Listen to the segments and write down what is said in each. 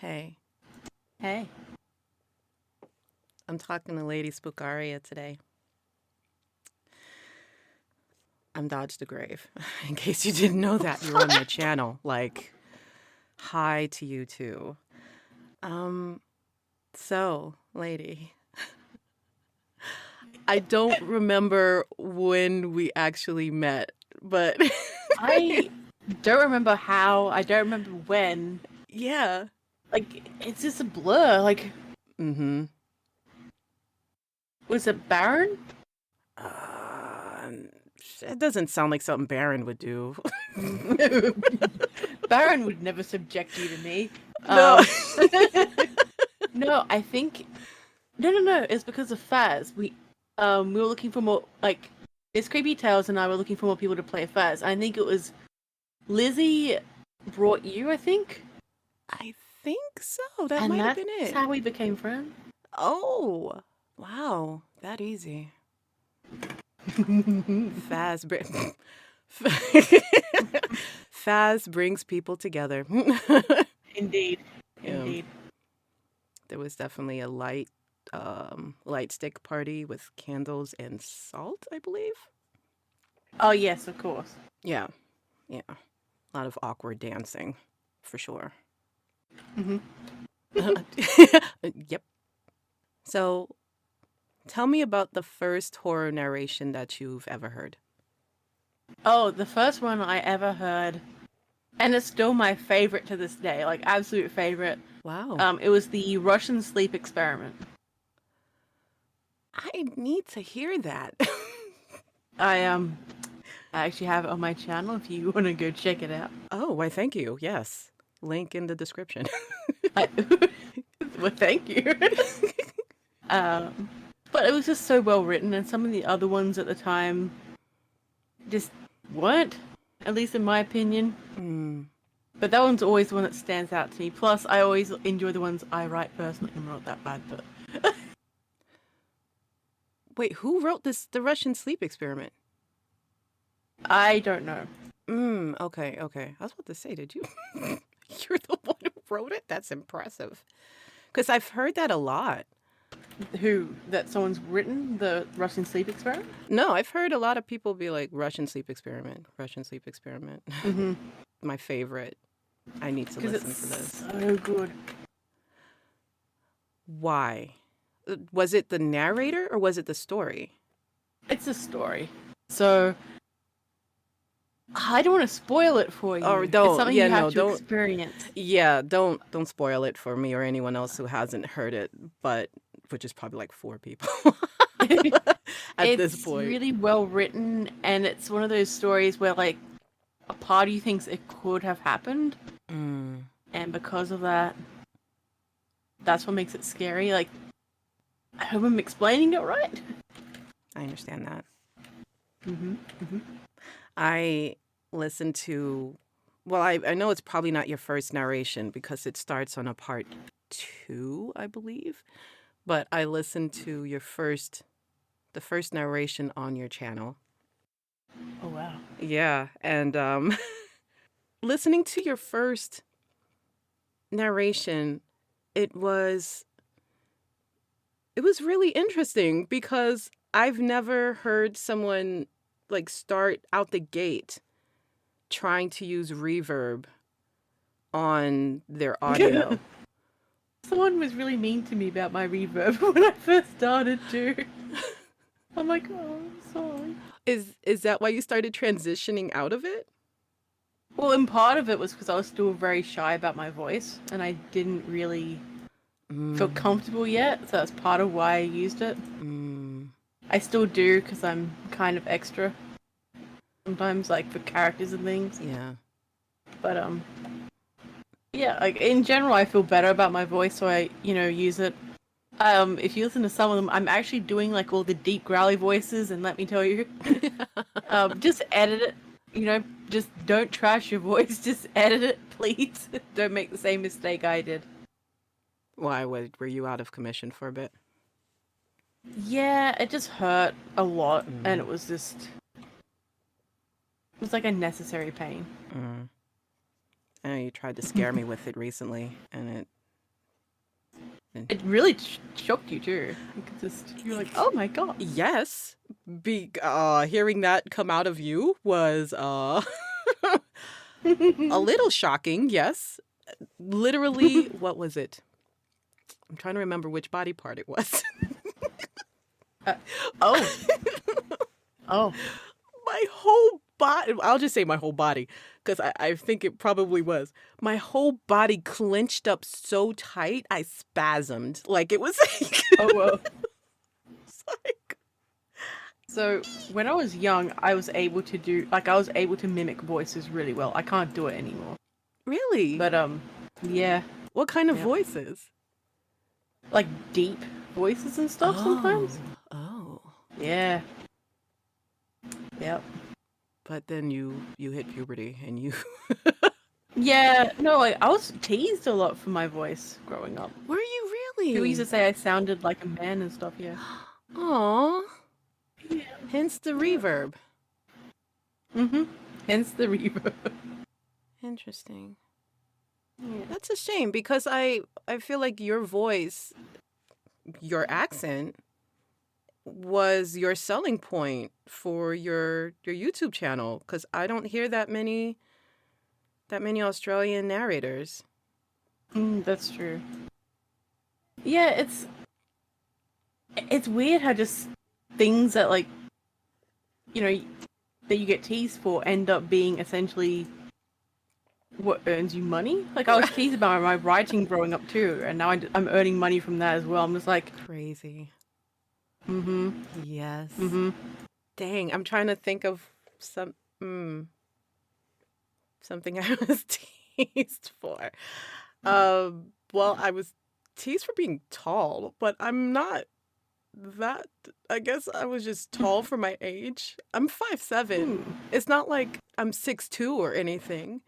Hey, Hey. I'm talking to Lady Spookaria today. I'm Dodge the Grave. In case you didn't know that, you run my channel. Like, hi to you too. Um, lady, I don't remember when we actually met, but I don't remember how, I don't remember when. yeah. Like, it's just a blur. Like, Mm-hmm. was it Baron? Uh, it doesn't sound like something Baron would do. Baron would never subject you to me. No. No, I think no. It's because of Faz. We were looking for more like it's Creepy Tales and I were looking for more people to play Faz. I think it was Lizzie brought you, I think. I think so. That And might have that's been it. how we became friends. Oh, wow. That easy. Fast br- Fast brings people together. Indeed. Yeah, Indeed. there was definitely a light stick party with candles and salt, I believe. Oh yes, of course. Yeah, yeah. A lot of awkward dancing, for sure. hmm Yep. So, tell me about the first horror narration that you've ever heard. Oh, the first one I ever heard, and it's still my favorite to this day, like absolute favorite. Wow. It was the Russian sleep experiment. I need to hear that. I I actually have it on my channel if you want to go check it out. Oh, why, thank you. Yes. Link in the description. I, well, thank you. um, but it was just so well written, and some of the other ones at the time just weren't, at least in my opinion. Mm. But that one's always the one that stands out to me. Plus, I always enjoy the ones I write personally. I'm not that bad, but Wait, who wrote this? The Russian sleep experiment. I don't know. Okay, okay. I was about to say, did you? You're the one who wrote it? That's impressive. Because I've heard that a lot. Who that someone's written the Russian sleep experiment. No, I've heard a lot of people be like, Russian sleep experiment, Russian sleep experiment. Mm-hmm. My favorite. I need to Because listen it's to this. so good. Why? Was it the narrator or was it the story? It's a story, so I don't want to spoil it for Or you. It's don't, something yeah, you have no, to don't. experience. Yeah, don't spoil it for me or anyone else who hasn't heard it, but which is probably like 4 people at this It's point. really well written, and it's one of those stories where like a part of you thinks it could have happened, Mm, and because of that, that's what makes it scary. Like, I hope I'm explaining it right. I understand that. Mm-hmm. Mm-hmm. I listened to, well, I know it's probably not your first narration because it starts on a part 2, I believe, but I listened to the first narration on your channel. Oh wow. Yeah, and listening to your first narration, it was it was really interesting because I've never heard someone like start out the gate trying to use reverb on their audio. Someone was really mean to me about my reverb when I first started too. I'm like, oh, I'm sorry. Is that why you started transitioning out of it? Well, and part of it was because I was still very shy about my voice, and I didn't really feel Mm, comfortable yet. So that's part of why I used it. mm, I still do because I'm kind of extra sometimes, like for characters and things. yeah. But yeah, like in general, I feel better about my voice, so I use it. If you listen to some of them, I'm actually doing like all the deep growly voices, and let me tell you, just edit it. Just don't trash your voice. Just edit it, please. Don't make the same mistake I did. Why were you out of commission for a bit? Yeah, it just hurt a lot, and Mm, it was like a necessary pain. mm. I know you tried to scare me with it recently, and it It really shocked you too. You're like, oh my god. Yes. Hearing that come out of you was a little shocking, yes. Literally, what was it? I'm trying to remember which body part it was. Oh. Oh. My whole body, I'll just say my whole body, because I think it probably was. My whole body clenched up so tight, I spasmed. Like, it was like, Oh well. it's like, So when I was young, I was able to mimic voices really well. I can't do it anymore. really? But yeah, What kind of yeah. voices? Like deep voices and stuff sometimes. Oh. Yeah. Yep. But then you hit puberty and you Yeah, no, like I was teased a lot for my voice growing up. were you People used really? to say I sounded like a man and stuff, yeah. Aw. Yeah. Hence the reverb. Mm-hmm. Hence the reverb. Interesting. Yeah. That's a shame because I feel like your voice, your accent was your selling point for your YouTube channel because I don't hear that many Australian narrators. That's true. Yeah, it's weird how just things that like that you get teased for end up being essentially what earns you money. Like I was teased about my writing growing up too, and now I'm earning money from that as well. I'm just like, Crazy. mm-hmm, Yes. mm-hmm. Dang, I'm trying to think of something I was teased for. Well, I was teased for being tall, but I'm not that. I guess I was just tall for my age. I'm 5'7". It's not like I'm 6'2" or anything,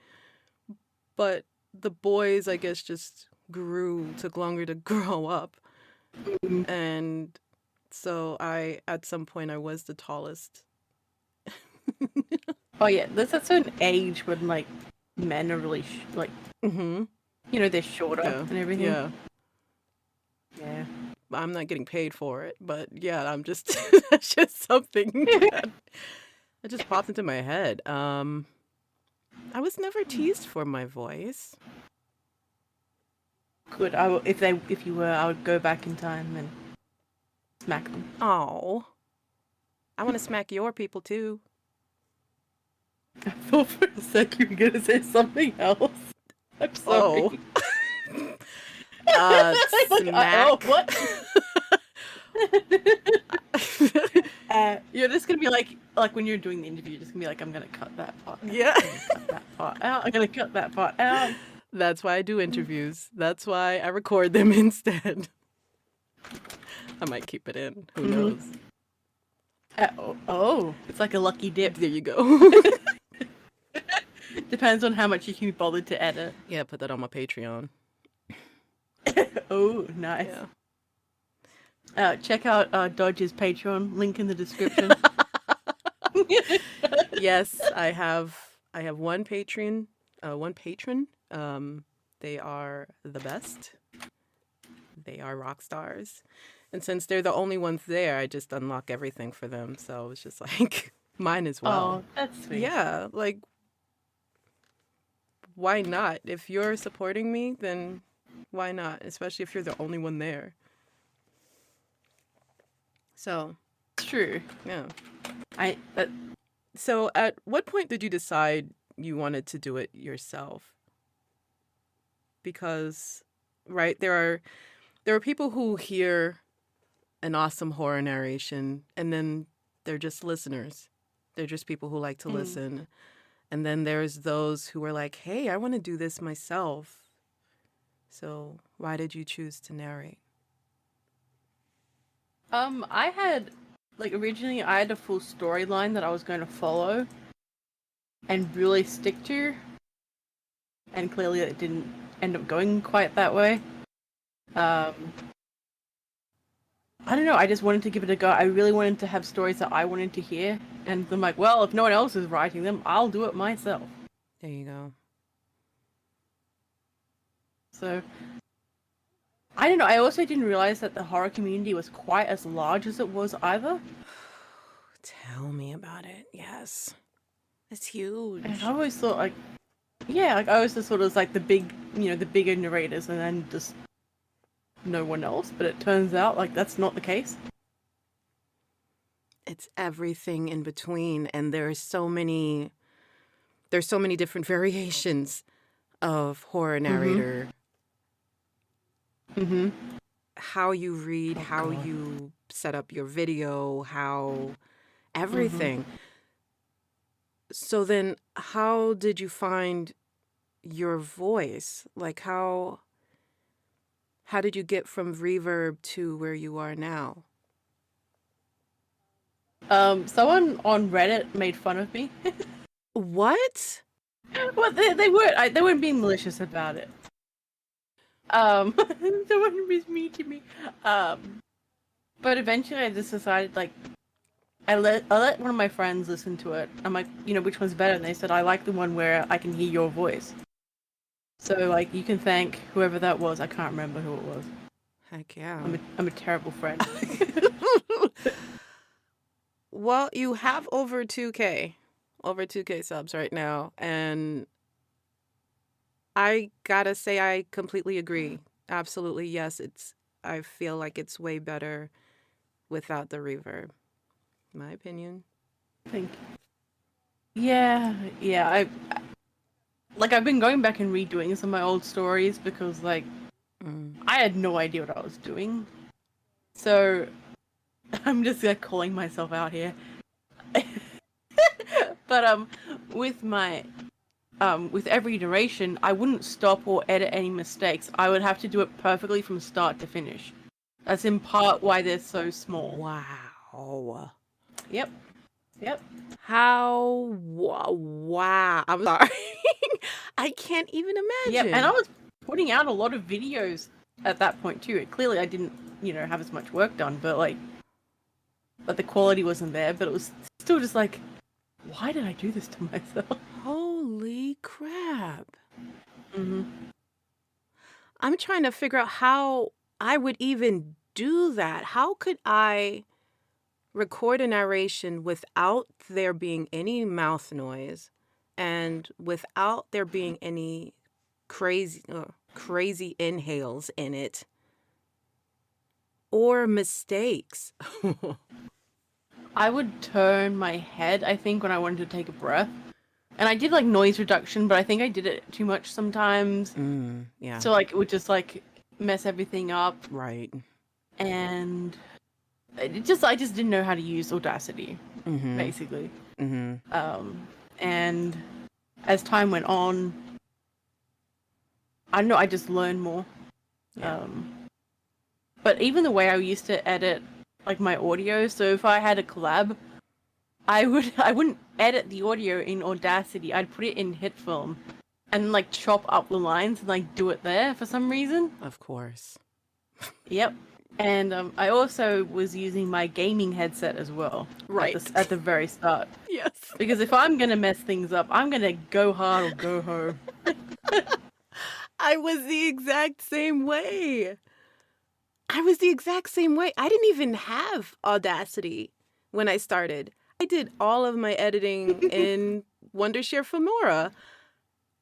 but the boys, I guess, just took longer to grow up. And so at some point, I was the tallest. Oh yeah, there's a certain age when like men are really Mm-hmm. they're shorter and everything. Yeah. Yeah. I'm not getting paid for it, but yeah, I'm just that's just something that just popped into my head. I was never teased for my voice. Good. I will, if you were, I would go back in time and smack them. Oh, I want to smack your people too. I thought for a sec you were gonna say something else. I'm sorry. Oh, Like, smack. what? You're just gonna be like when you're doing the interview, you're just gonna be like, I'm gonna cut that part out. Yeah. I'm gonna cut that part out. I'm gonna cut that part out. That's why I do interviews. That's why I record them instead. I might keep it in. Who knows? It's like a lucky dip. There you go. Depends on how much you can be bothered to edit. Yeah, put that on my Patreon. Oh, nice. Yeah. Check out Dodge's Patreon. Link in the description. Yes, I have one patron. They are the best. They are rock stars. And since they're the only ones there, I just unlock everything for them. So it's just like mine as well. Oh, that's sweet. Yeah, like why not? If you're supporting me, then why not? Especially if you're the only one there. So, It's true. yeah. I So, at what point did you decide you wanted to do it yourself? Because, right, there are people who hear an awesome horror narration and then they're just listeners. They're just people who like to listen. And then there's those who are like, "Hey, I want to do this myself." So, why did you choose to narrate? I had originally I had a full storyline that I was going to follow and really stick to, and clearly it didn't end up going quite that way. I don't know, I just wanted to give it a go. I really wanted to have stories that I wanted to hear, and I'm like, well, if no one else is writing them, I'll do it myself. There you go. So I don't know. I also didn't realize that the horror community was quite as large as it was either. Tell me about it. Yes. It's And huge. I always thought like, yeah, like I always just thought it was like the big, the bigger narrators, and then just no one else. But it turns out like that's not the case. It's everything in between, and there's so many different variations of horror Mhm. narrator. Mhm. How you read, Oh how god. you set up your video, how Mhm. everything. So then how did you find your voice? Like how did you get from reverb to where you are now? Someone on Reddit made fun of me. What? Well, they weren't being malicious about it. They weren't being mean to me. But eventually I just decided like I let one of my friends listen to it. I'm like, which one's better? And they said I like the one where I can hear your voice. So like you can thank whoever that was. I can't remember who it was. Heck yeah. I'm a terrible friend. Well, you have over 2K subs right now, and I gotta say I completely agree. Absolutely, yes, I feel like it's way better without the reverb. My opinion. Thank Yeah, yeah. I've been going back and redoing some of my old stories because like Mm. I had no idea what I was doing. So I'm just like calling myself out here. But with my with every iteration, I wouldn't stop or edit any mistakes. I would have to do it perfectly from start to finish. That's in part why they're so small. Wow. Yep. Yep. Wow. I'm sorry. I can't even Yep. And I imagine. was putting out a lot of videos at that point too. Clearly I didn't, have as much work done, but the quality wasn't there, but it was still just like, why did I do this to myself? Holy crap. Hmm. I'm trying to figure out how I would even do that. How could I record a narration without there being any mouth noise and without there being any crazy inhales in it or mistakes? I would turn my head, I think, when I wanted to take a breath. And I did like noise reduction, but I think I did it too much sometimes. Yeah, So like it would just like mess everything up. right. And I just didn't know how to use Audacity, Mhm. basically. Mhm. And as time went on, I don't know, I just learned more. Yeah. Um, but even the way I used to edit like my audio, so if I had a collab, I wouldn't edit the audio in Audacity. I'd put it in HitFilm and like chop up the lines and like do it there for some reason. Of course. Yep. And I also was using my gaming headset as well Right. at the very start. Yes. Because if I'm gonna mess things up, I'm gonna go hard or go home. I was the exact same way. I was the exact same way. I didn't even have Audacity when I started. I did all of my editing in Wondershare Filmora.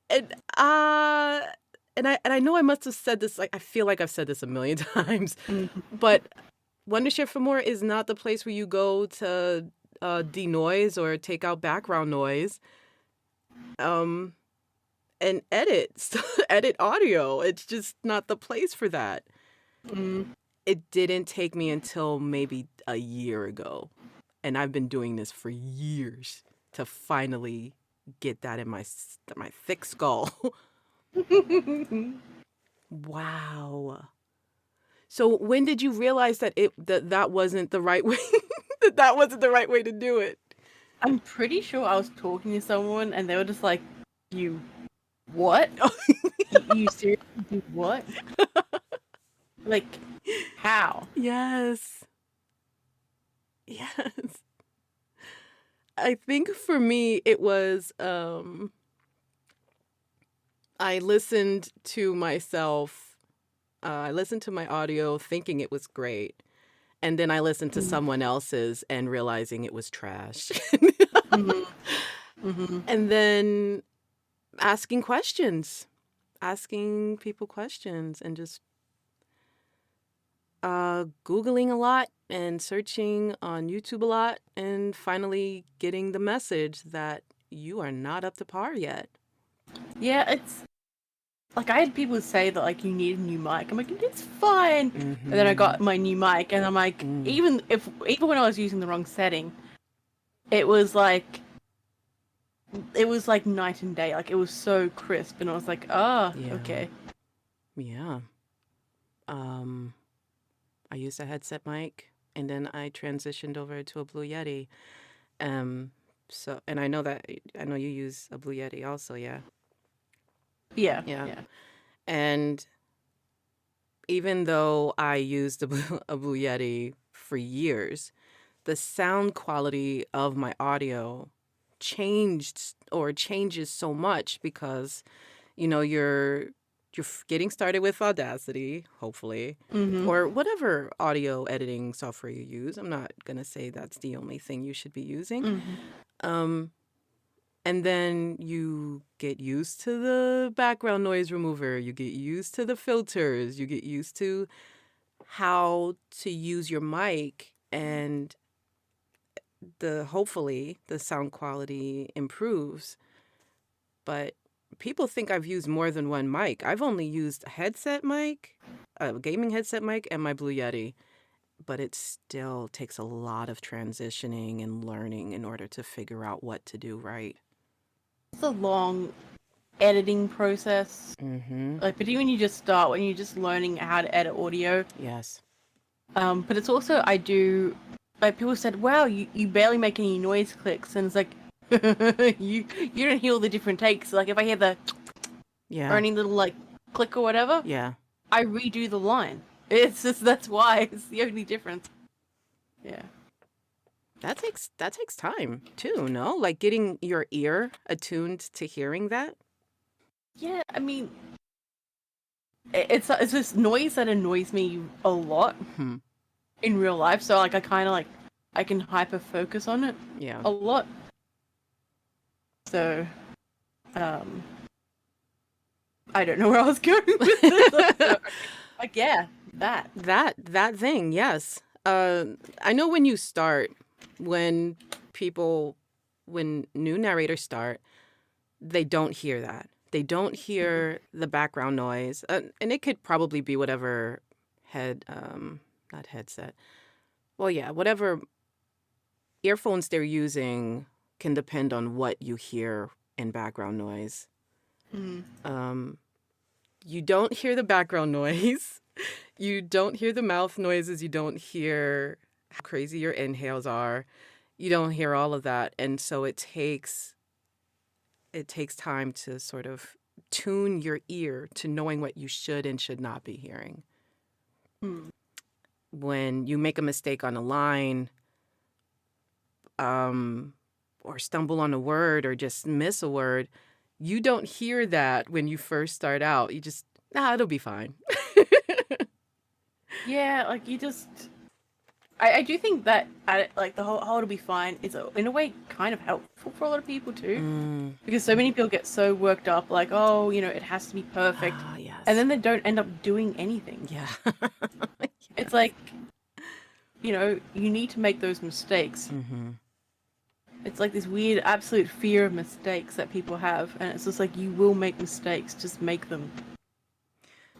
And I know I must have said this, like I feel like I've said this a million times, Mhm. but Wondershare Filmora is not the place where you go to denoise or take out background noise. Um and edit edit audio. It's just not the place for that. Mm. It didn't take me until maybe a year ago, and I've been doing this for years to finally get that in my thick skull. Wow. So when did you realize that that wasn't the right way that wasn't the right way to do it? I'm pretty sure I was talking to someone and they were just like, "You what? You seriously do what? Like, how?" Yes. Yes. I think for me it was I listened to myself I listened to my audio thinking it was great. And then I listened to Mm. someone else's and realizing it was trash. Mhm. Mhm. And then asking questions, asking people questions, and just Googling a lot and searching on YouTube a lot, and finally getting the message that you are not up to par yet. Yeah, it's like I had people say that like you need a new mic. I'm like, it's fine. And then I got my new mic, and I'm like, Mm. even when I was using the wrong setting, it was like night and day. Like it was so crisp, and I was like, Yeah. okay. Yeah. Um, I used a headset mic, and then I transitioned over to a Blue Yeti. Um, and I know you use a Blue Yeti also, yeah. Yeah, Yeah. yeah. And even though I used a Blue Yeti for years, the sound quality of my audio changed or changes so much because you're getting started with Audacity, hopefully, Mhm. or whatever audio editing software you use. I'm not going to say that's the only thing you should be using. Mhm. Um and then you get used to the background noise remover, you get used to the filters, you get used to how to use your mic, and hopefully the sound quality improves. But people think I've used more than one mic. I've only used a headset mic, a gaming headset mic, and my Blue Yeti. But it still takes a lot of transitioning and learning in order to figure out what to do right. It's a long editing process. Mm-hmm. Like, particularly when you just start, when you're just learning how to edit audio. Yes. But it's also I do like people said, "Wow, you barely make any noise clicks," and it's like you don't hear all the different takes. Like if I hear the or Yeah. any little like click or whatever, Yeah. I redo the line. It's just that's why it's the only difference. Yeah. That takes time too, no? Like getting your ear attuned to hearing that. Yeah, I mean, it's this noise that annoys me a lot Hmm. in real life. So like I kind of like I can hyper focus on it Yeah. a lot. So um, I don't know where I was going with this. So, like yeah, that. That thing, yes. I know when you start, when people, when new narrators start, they don't hear that. They don't hear the background noise, and it could probably be whatever not headset. Well, yeah, whatever earphones they're using can depend on what you hear in background noise. Mm. Um, you don't hear the background noise. You don't hear the mouth noises. You don't hear how crazy your inhales are. You don't hear all of that. And so it takes time to sort of tune your ear to knowing what you should and should not be hearing. Mm. When you make a mistake on a line, or stumble on a word or just miss a word, you don't hear that when you first start out. You just, it'll be fine. Yeah, like you just. I do think that like the whole to be fine is in a way kind of helpful for a lot of people too, Mm. because so many people get so worked up like oh it has to be perfect, Ah, and yes. then they don't end up doing anything. Yeah. It's like you need to make those mistakes. Mm-hmm. It's like this weird absolute fear of mistakes that people have, and it's just like you will make mistakes, just make them.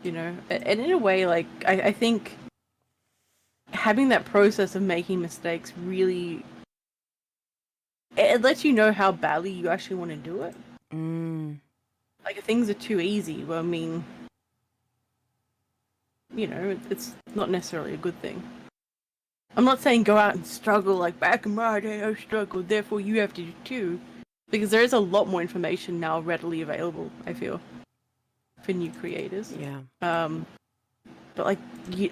And in a way, like I think having that process of making mistakes really it lets you know how badly you actually want to do it. Mm. Like if things are too easy, well, I mean, it's not necessarily a good thing. I'm not saying go out and struggle like back in my day I struggled, therefore you have to do too, because there is a lot more information now readily available. I feel for new creators. Yeah. But like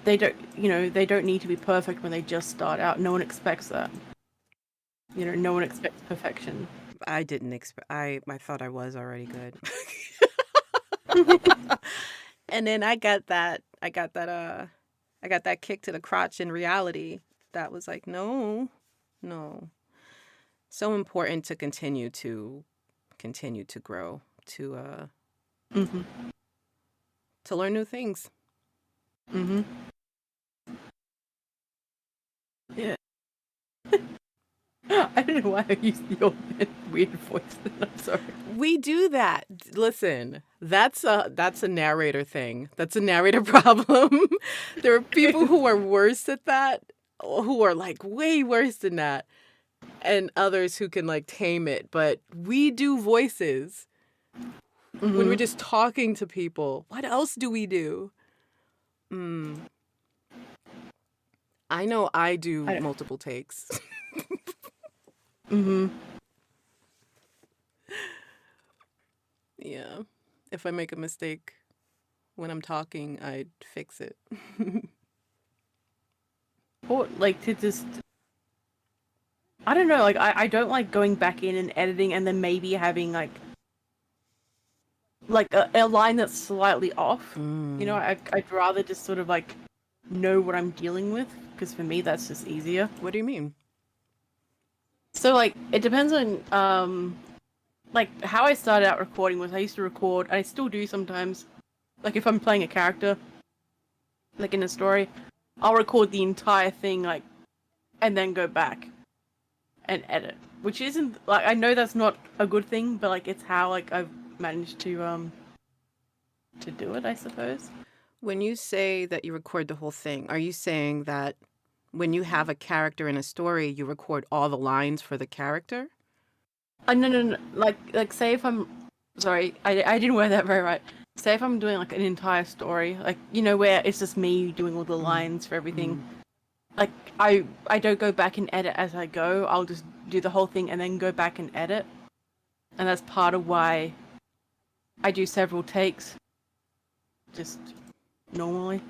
they don't need to be perfect when they just start out. No one expects that. No one expects perfection. I didn't expect. I thought I was already good. And then I got that I got that kick to the crotch in reality. That was like, no, no. So important to continue to grow, Mm-hmm. to learn new things. Mm-hmm. Yeah. I don't know why I used your weird voice. I'm sorry. We do that. Listen, that's a narrator thing. That's a narrator problem. There are people who are worse at that, who are like way worse than that, and others who can like tame it. But we do voices when we're Mm-hmm. just talking to people. What else do we do? I know I do I don't. multiple takes. Mm-hmm. Yeah. If I make a mistake when I'm talking, I'd fix it. Or like to just. I don't know. Like I don't like going back in and editing and then maybe having like a line that's slightly off. You know, Mm. I'd rather just sort of like know what I'm dealing with because for me that's just easier. What do you mean? So like it depends on like how I started out recording was I used to record, I still do sometimes. Like if I'm playing a character, like in a story, I'll record the entire thing like and then go back and edit. Which isn't like I know that's not a good thing, but like it's how like I've managed to do it, I suppose. When you say that you record the whole thing, are you saying that when you have a character in a story, you record all the lines for the character? No, no, no. Like, say if I'm sorry, I didn't word that very right. Say if I'm doing like an entire story, like you know where it's just me doing all the Mm. lines for everything. Mm. Like I don't go back and edit as I go. I'll just do the whole thing and then go back and edit. And that's part of why I do several takes, just normally.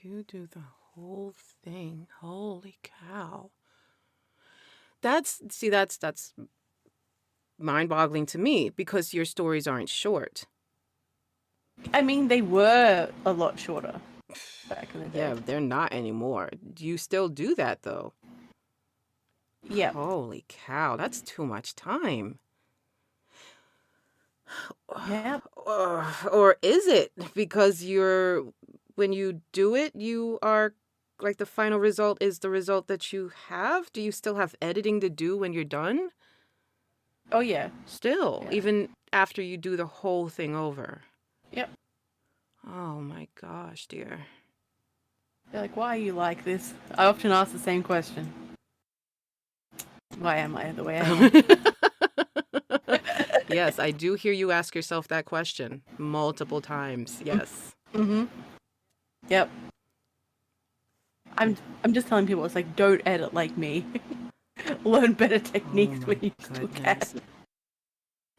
You do the whole thing. Holy cow. That's mind-boggling to me because your stories aren't short. I mean, they were a lot shorter back in the day. Yeah, they're not anymore. Do you still do that though? Yep. Holy cow, that's too much time. Yep. Or is it? Because when you do it, you are like the final result is the result that you have? Do you still have editing to do when you're done? Oh yeah. Still, Yeah. even after you do the whole thing over. Yep. Oh my gosh, dear. They're like, why are you like this? I often ask the same question. Why am I the way I am? Yes, I do hear you ask yourself that question multiple times. Yes. Mm-hmm. Yep. I'm just telling people it's like don't edit like me. Learn better Oh techniques when my you still can. goodness.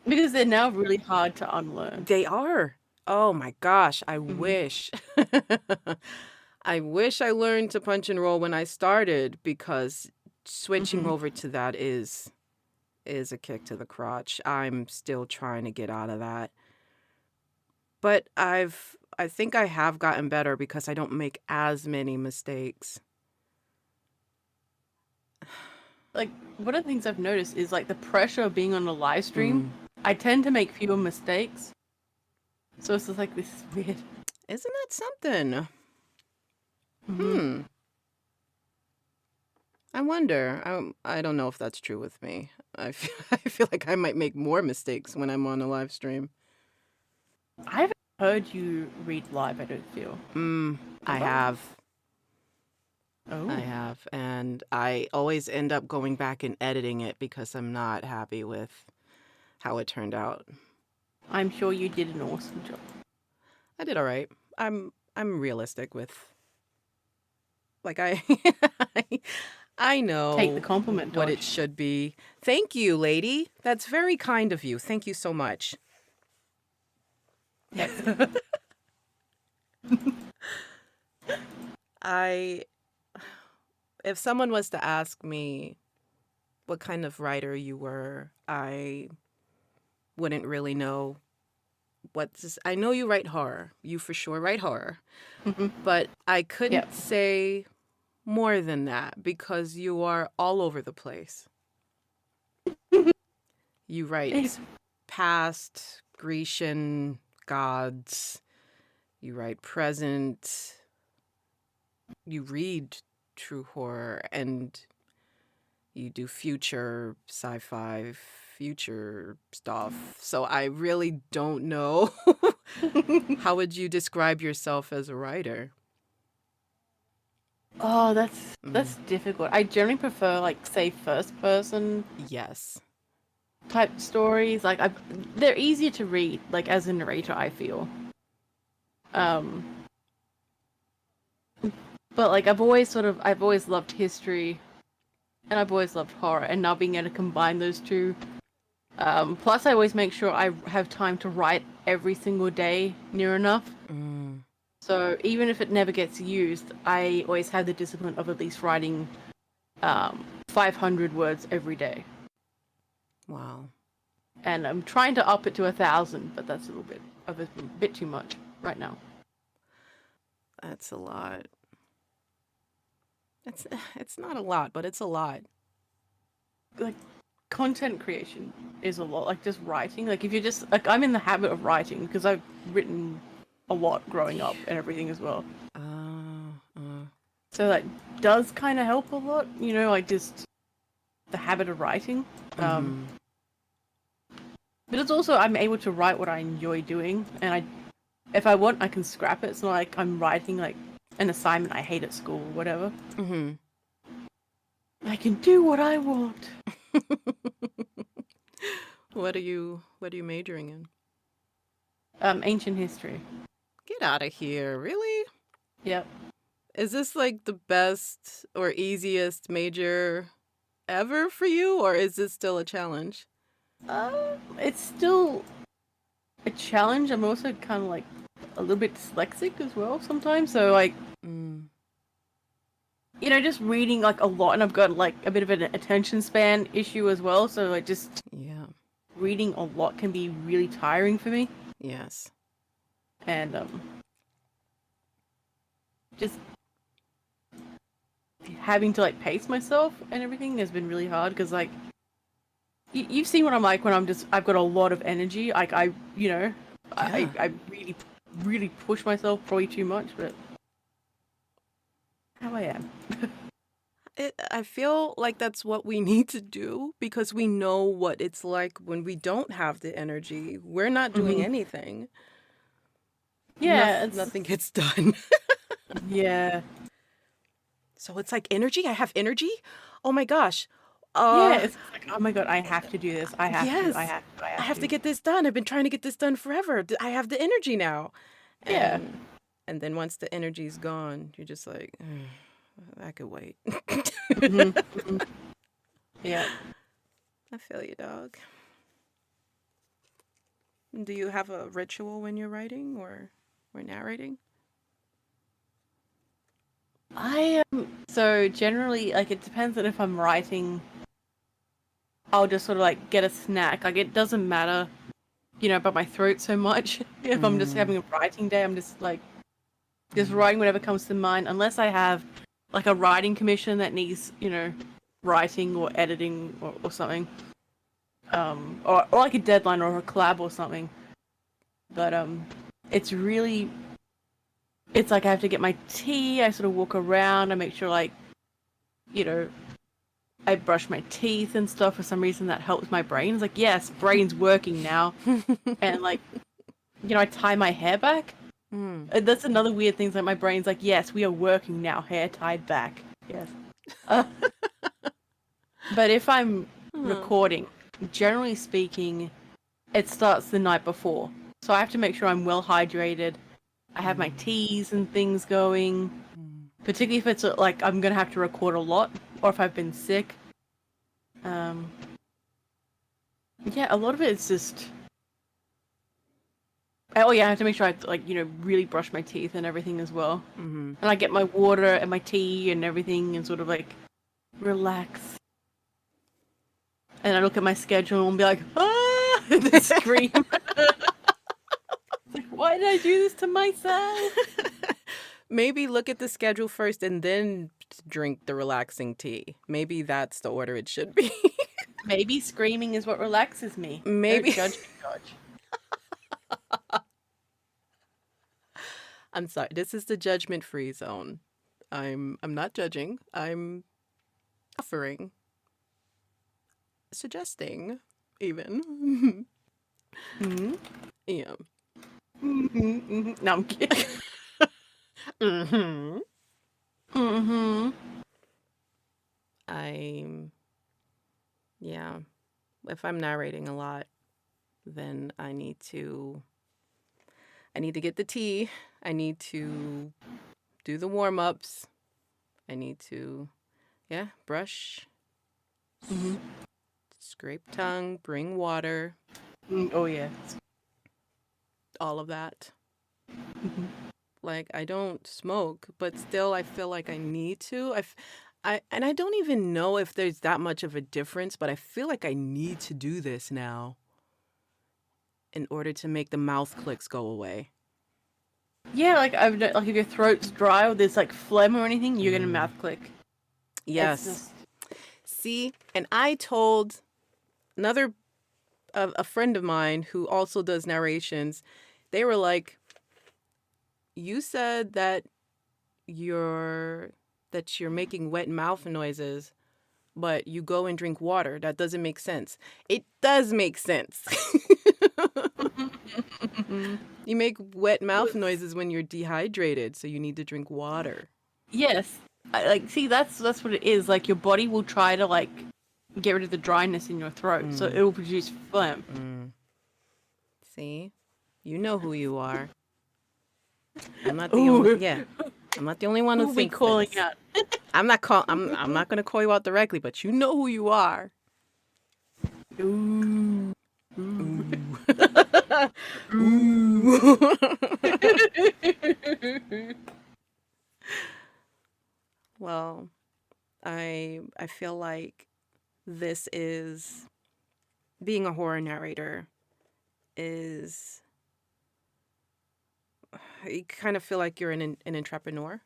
Because they're now really hard to unlearn. They are. Oh my gosh, I Mm-hmm. wish. I wish I learned to punch and roll when I started because switching Mm-hmm. over to that is a kick to the crotch. I'm still trying to get out of that. But I think I have gotten better because I don't make as many mistakes. Like one of the things I've noticed is like the pressure of being on a live stream. Mm. I tend to make fewer mistakes. So it's just like this is weird. Isn't that something? Mm-hmm. Hmm. I wonder. I don't know if that's true with me. I feel like I might make more mistakes when I'm on a live stream. I haven't heard you read live, I don't feel. I Have I? have. I Oh. have. And I always end up going back and editing it because I'm not happy with how it turned out. I'm sure you did an awesome job. I did all right. I'm realistic with like I I Take the know compliment, what it Tosh. should be. Thank you, lady. That's very kind of you. Thank you so much. Yes. I if someone was to ask me what kind of writer you were, I wouldn't really know what's this? I know you write horror. You for sure write horror. Hmm. But I Yep. couldn't say more than that because you are all over the place. You write past, Grecian gods, you write present, you read true horror, and you do future sci-fi, future stuff. So I really don't know. How would you describe yourself as a writer? Oh, that's Mm, difficult. I generally prefer like say first person yes. type stories. Like they're easier to read. Like as a narrator, I feel. Um, but like I've always loved history, and I've always loved horror, and now being able to combine those two. Plus, I always make sure I have time to write every single day near enough. Mm, So even if it never gets used, I always have the discipline of at least writing 500 words every day. wow. And I'm trying to up it to 1,000, but that's a bit too much right now. That's a lot. It's it's not a lot, but it's a lot. Like content creation is a lot. Like just writing. Like if you're just like I'm in the habit of writing because I've written a lot growing up and everything as well. Uh, So that does kind of help a lot. Like just the habit of writing. Um, mm-hmm. but it's also I'm able to write what I enjoy doing, and if I want, I can scrap it. It's not like I'm writing like an assignment I hate at school or whatever. Mm-hmm. I can do what I want. What are you majoring in? Ancient history. Get out of here. Really? Yep. Is this like the best or easiest major ever for you, or is this still a challenge? It's still a challenge. I'm also kind of like a little bit dyslexic as well sometimes. So like, Mm, just reading like a lot, and I've got like a bit of an attention span issue as well. So like, just yeah. reading a lot can be really tiring for me, Yes. and just having to like pace myself and everything has been really hard because like you've seen what I'm like when I've got a lot of energy. Like Yeah. I really really push myself probably too much, but how I am. I feel like that's what we need to do because we know what it's like when we don't have the energy. We're not doing Hmm. anything. Yeah, it's Nothing gets done. yeah. So it's like energy. I have energy. Oh my gosh. Yeah, Uh, it's like, oh my god, I have to do this. I have to. I yes. have to. I I have have to to. get this done. I've been trying to get this done forever. I have the energy now. Yeah. And and then once the energy's gone, you're just like, I could wait. Hmm. Hmm. Yeah. I feel you, dog. Do you have a ritual when you're writing or narrating? So generally, like it depends on if I'm writing. I'll just sort of like get a snack. Like it doesn't matter, about my throat so much. If I'm just Mm, having a writing day, I'm just like just writing whatever comes to mind, unless I have like a writing commission that needs, writing or editing or something. Or like a deadline or a collab or something. But it's really it's like I have to get my tea, I sort of walk around, I make sure like, you know, I brush my teeth and stuff. For some reason that helps my brain. It's like, yes, brain's working now. And like, I tie my hair back. mm, That's another weird thing. Like my brain's like, yes, we are working now. Hair tied back. Yes. Uh, but if I'm huh. recording, generally speaking, it starts the night before. So I have to make sure I'm well hydrated. I have my Mm, teas and things going. mm. Particularly if it's like I'm gonna have to record a lot, or if I've been sick. Um, yeah, a lot of it is just. Oh yeah, I have to make sure I like really brush my teeth and everything as well. Mhm. And I get my water and my tea and everything, and sort of like relax. And I look at my schedule and be like, ah, and scream. Why did I do this to myself? Maybe look at the schedule first and then drink the relaxing tea. Maybe that's the order it should be. Maybe screaming is what relaxes me. Maybe. Don't judge me, George. I'm sorry. This is the judgment-free zone. I'm not judging. I'm offering, suggesting, even. Mm-hmm. Yeah. Mm-hmm, mm-hmm. No, I'm kidding. Mm-hmm. Mm-hmm. Yeah. If I'm narrating a lot, then I need to get the tea. I need to do the warm-ups. I need to, brush, Mm-hmm. scrape tongue, bring water, Oh, yeah. all of that. Mm-hmm. Like, I don't smoke, but still I feel like I need to. And I don't even know if there's that much of a difference, but I feel like I need to do this now in order to make the mouth clicks go away. Yeah, like like if your throat's dry or there's like phlegm or anything, you're gonna mouth click. It's Yes. just See, and I told another a friend of mine who also does narrations. They were like, "You said that you're making wet mouth noises, but you go and drink water. That doesn't make sense." It does make sense. You make wet mouth noises when you're dehydrated, so you need to drink water. yes. See, that's what it is. Like your body will try to like get rid of the dryness in your throat, so it will produce phlegm. See? You know who you are. I'm not the Ooh. only I'm not the only one who Who we thinks calling this. out? I'm not going to call you out directly, but you know who you are. Ooh. Ooh. Ooh. Well, I feel like this is being a horror narrator is you kind of feel like you're an entrepreneur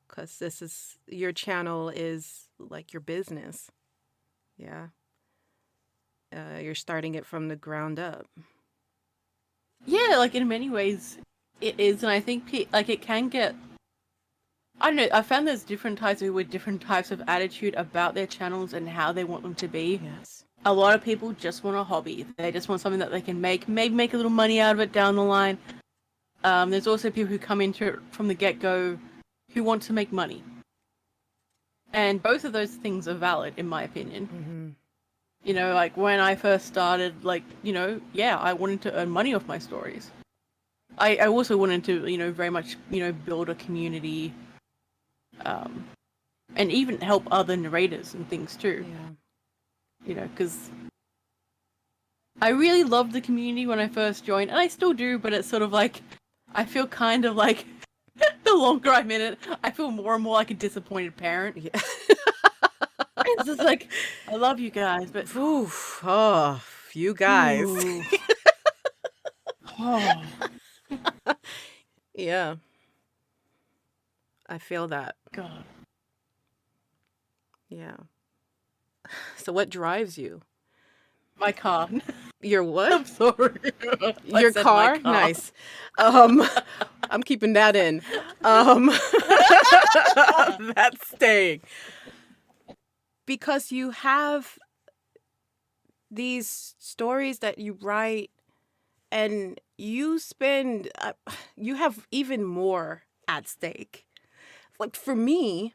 because this is your channel is like your business. Yeah. You're starting it from the ground up. Yeah, like in many ways it is, and I think like it can get. I don't know. I found there's different types of people with different types of attitude about their channels and how they want them to be. Yes. A lot of people just want a hobby. They just want something that they can maybe make a little money out of it down the line. There's also people who come into it from the get-go who want to make money. And both of those things are valid, in my opinion. Mm-hmm. You know, like when I first started, like, I wanted to earn money off my stories. I also wanted to, very much, build a community, and even help other narrators and things too. Yeah. Because I really loved the community when I first joined, and I still do, but it's sort of like, I feel kind of like, the longer I'm in it, I feel more and more like a disappointed parent. Yeah. It's just like, I love you guys, but... Oof. Oh, you guys. Oh. Yeah. I feel that. God. Yeah. So what drives you? My car. Your what? I'm sorry. Your car? Nice. I'm keeping that in. That's staying. Because you have these stories that you write and you spend, you have even more at stake. Like for me,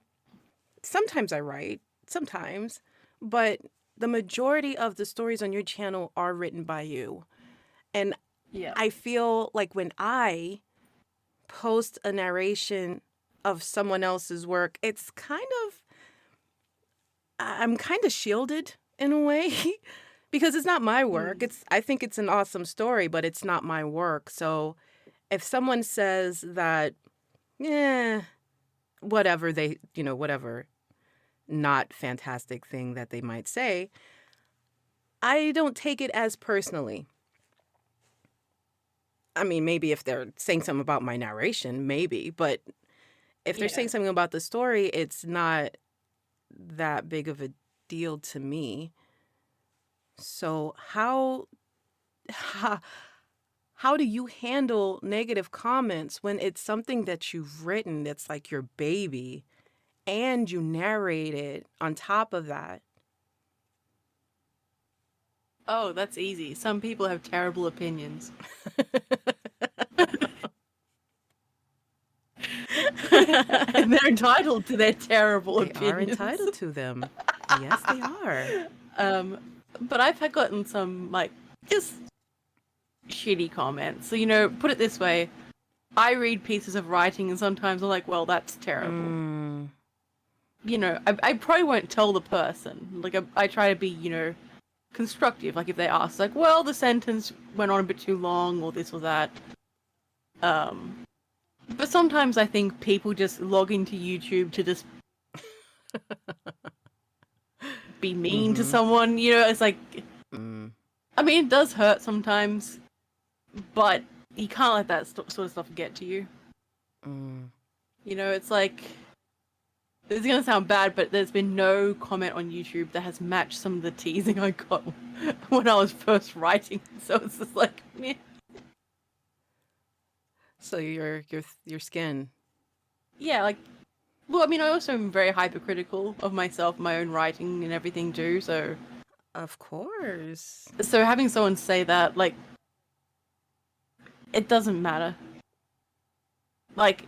sometimes I write, sometimes, but the majority of the stories on your channel are written by you. And Yeah. I feel like when I post a narration of someone else's work, it's I'm kind of shielded in a way because it's not my work. I think it's an awesome story, but it's not my work. So if someone says that, whatever whatever not fantastic thing that they might say, I don't take it as personally. I mean, maybe if they're saying something about my narration, maybe, but if they're Yeah. saying something about the story, it's not that big of a deal to me. So how how do you handle negative comments when it's something that you've written that's like your baby and you narrate it on top of that? Oh, that's easy. Some people have terrible opinions. And they're entitled to their terrible They are opinions. entitled to them. Yes, they are. Um, but I've had gotten some, like, just shitty comments. So, you know, put it this way. I read pieces of writing and sometimes I'm like, well, that's terrible. Mm, You know, I probably won't tell the person. Like, I try to be, you know, constructive. Like, if they ask, like, well, the sentence went on a bit too long or this or that. Um, but sometimes I think people just log into YouTube to just be mean to mm-hmm. someone. You know, it's like, Mm, I mean, it does hurt sometimes, but you can't let that sort of stuff get to you. mm. You know, it's like, it's gonna sound bad, but there's been no comment on YouTube that has matched some of the teasing I got when I was first writing. So it's just like, meh. So your skin. Yeah, like, well, I mean, I also am very hypercritical of myself, my own writing and everything too. Of course. So having someone say that, like, it doesn't matter. Like,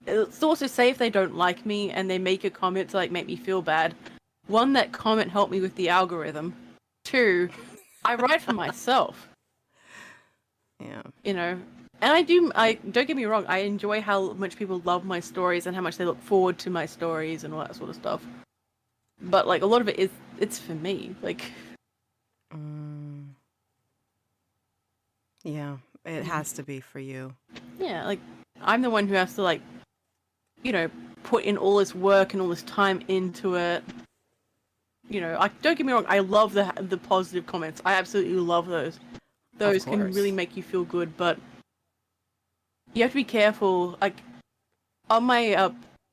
it's also say if they don't like me and they make a comment to like make me feel bad. One, that comment helped me with the algorithm. Two, I write for myself. Yeah. You know, and I don't get me wrong, I enjoy how much people love my stories and how much they look forward to my stories and all that sort of stuff. But like a lot of it is, it's for me. Like, Mm, yeah, it has to be for you. yeah, like I'm the one who has to like, you know, put in all this work and all this time into it. You know, like don't get me wrong, I love the positive comments. I absolutely love those. Of Those can really course. make you feel good, but you have to be careful. Like on my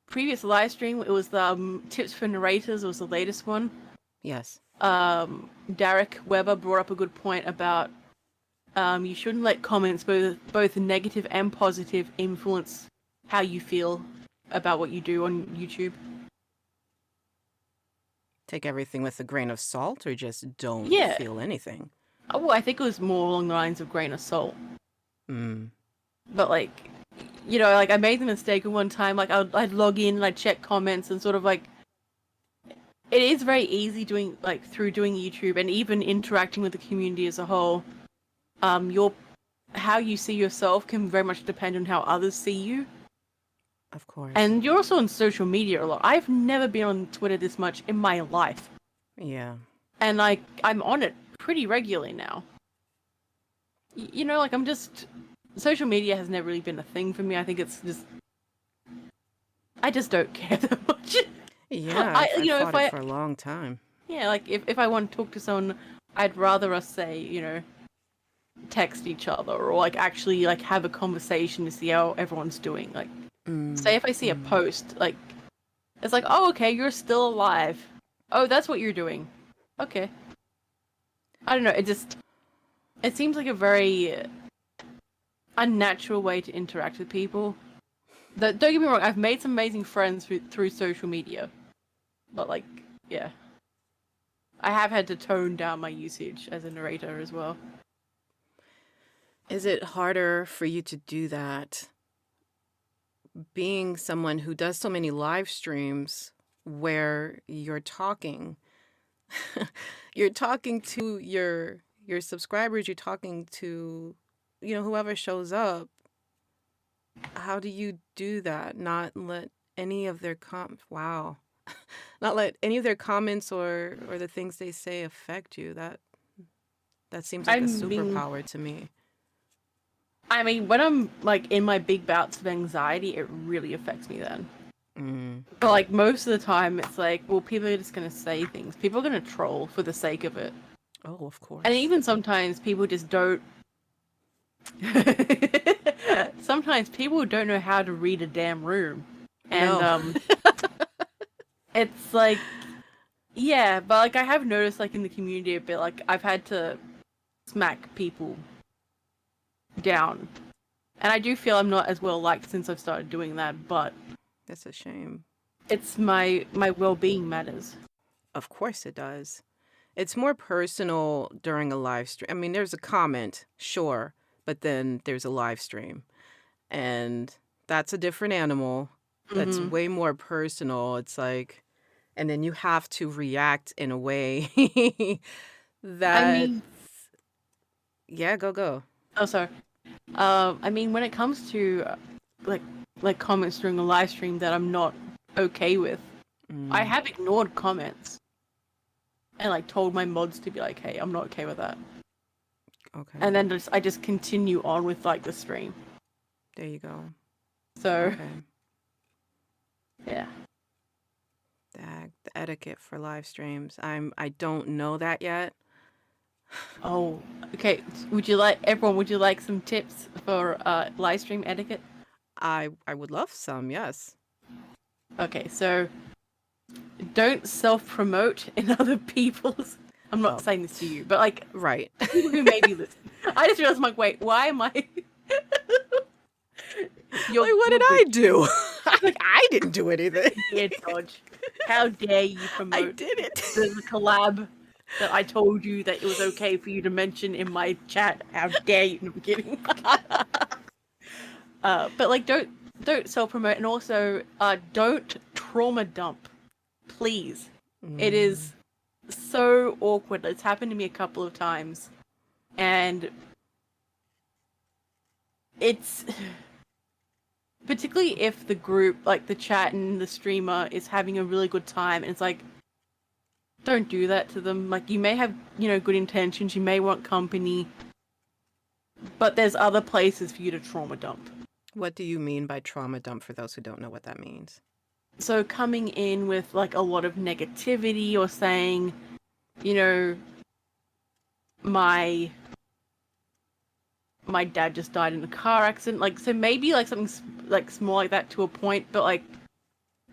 previous live stream, it was the tips for narrators. It was the latest one. Yes. Derek Weber brought up a good point about you shouldn't let comments, both negative and positive, influence how you feel about what you do on YouTube. Take everything with a grain of salt or just don't Yeah. feel anything. Oh, I think it was more along the lines of grain of salt. Mm. But like, you know, like I made the mistake at one time. Like I'd log in and I'd check comments and sort of like, it is very easy doing like through doing YouTube and even interacting with the community as a whole. Your how you see yourself can very much depend on how others see you. Of course. And you're also on social media a lot. I've never been on Twitter this much in my life. Yeah. And like I'm on it pretty regularly now. You know, like I'm just social media has never really been a thing for me. I think it's just I just don't care that much. Yeah, You I've know, fought it for a long time. yeah, like if I want to talk to someone, I'd rather us say, you know, text each other or like actually like have a conversation to see how everyone's doing. Like say Mm, if I see a mm. post, like it's like, oh okay, you're still alive. Oh, that's what you're doing. Okay. I don't know, it seems like a very unnatural way to interact with people. Don't get me wrong, I've made some amazing friends through social media. But like, yeah. I have had to tone down my usage as a narrator as well. Is it harder for you to do that being someone who does so many live streams where you're talking? You're talking to your subscribers, you're talking to whoever shows up. How do you do that? Not let any of their wow. Not let any of their comments or the things they say affect you. That seems I like a mean, superpower to me. when I'm like in my big bouts of anxiety, it really affects me then. Mm. But like most of the time, it's like, well, people are just gonna say things. People are gonna troll for the sake of it. Oh, of And course. even sometimes people just don't. Sometimes people don't know how to read a damn room. And No. it's like, yeah, but like I have noticed like in the community a bit, like I've had to smack people down. And I do feel I'm not as well liked since I've started doing that, but That's a shame. it's my well-being matters. Of course it does. It's more personal during a live stream. I mean, there's a comment, sure, but then there's a live stream. And that's a different animal. That's Hmm. way more personal. It's like, and then you have to react in a way I that, mean, yeah, go. oh sorry. I mean, when it comes to like like comments during a live stream that I'm not okay with, I Mm, have ignored comments and like told my mods to be like, "Hey, I'm not okay with that," okay, and then I just continue on with like the stream. there you go. So Okay. yeah. The etiquette for live streams. I don't know that yet. Oh, okay. Would you like everyone? Would you like some tips for live stream etiquette? I would love some, yes. Okay, so don't self promote in other people's. I'm not Well, saying this to you, but like right. people who may be listening. I just realized, I'm like, wait, why am I? Like, what You're did good. I do? Like, I didn't do anything. yeah, Dodge. How dare you I promote did it. the collab that I told you that it was okay for you to mention in my chat? How dare you? No, I'm kidding. But like, don't self promote, and also don't trauma dump, please. It Mm, is so awkward. It's happened to me a couple of times, and it's particularly if the group, like the chat and the streamer, is having a really good time, and it's like, don't do that to them. Like, you may have, good intentions, you may want company, but there's other places for you to trauma dump. what do you mean by trauma dump for those who don't know what that means? So coming in with like a lot of negativity or saying, you know, my my dad just died in a car accident, like, so maybe like something like small like that to a point, but like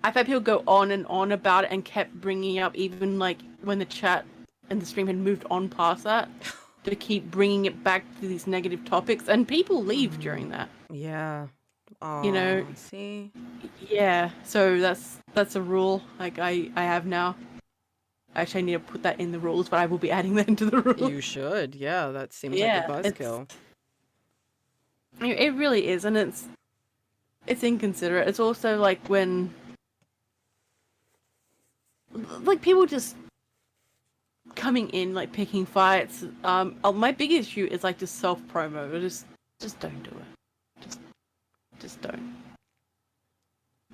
I've had people go on and on about it and kept bringing up, even like when the chat and the stream had moved on past that, to keep bringing it back to these negative topics, and people leave during that. Yeah. You know, Oh, see? yeah. So that's a rule. Like I have now. Actually, I need to put that in the rules, but I will be adding that into the rules. You should. Yeah, that seems like a Yeah, buzzkill. it really is, and it's inconsiderate. It's also like when like people just coming in like picking fights. My big issue is like just self promo. Just don't do it. Just don't.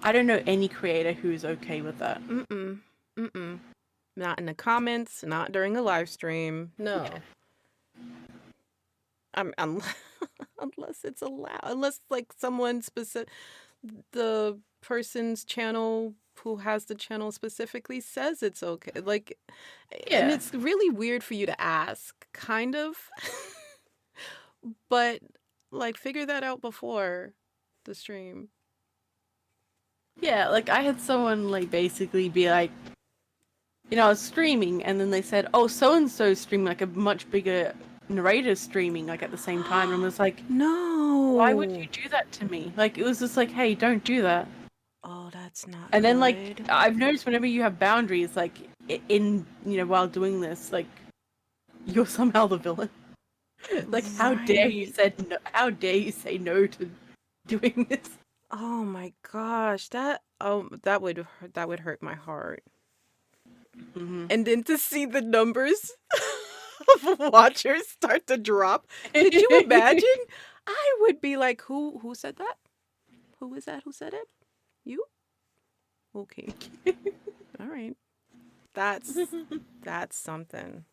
I don't know any creator who's okay with that. Mm-mm. Mm-mm. Not in the comments, not during a live stream. No. Yeah. Unless, unless it's allowed. Unless like someone specific, the person's channel who has the channel specifically says it's okay. Like, and Yeah. it's really weird for you to ask, kind of. But like figure that out before the stream. Yeah, like I had someone like basically be like, I was streaming, and then they said, "Oh, so and so streaming like a much bigger narrator streaming like at the same time," and I was like, "Why would you No. do that to me?" Like it was just like, "Hey, don't do that." Oh, that's not And then like good. I've noticed whenever you have boundaries, like in while doing this, like you're somehow the villain. Like how dare you Right. said no? How dare you say no to doing this? Oh my gosh, that would hurt my heart. Hmm. And then to see the numbers of watchers start to drop. Could you imagine? I would be like, who said that? Who is that? Who said it? You? Okay. All right. That's that's something.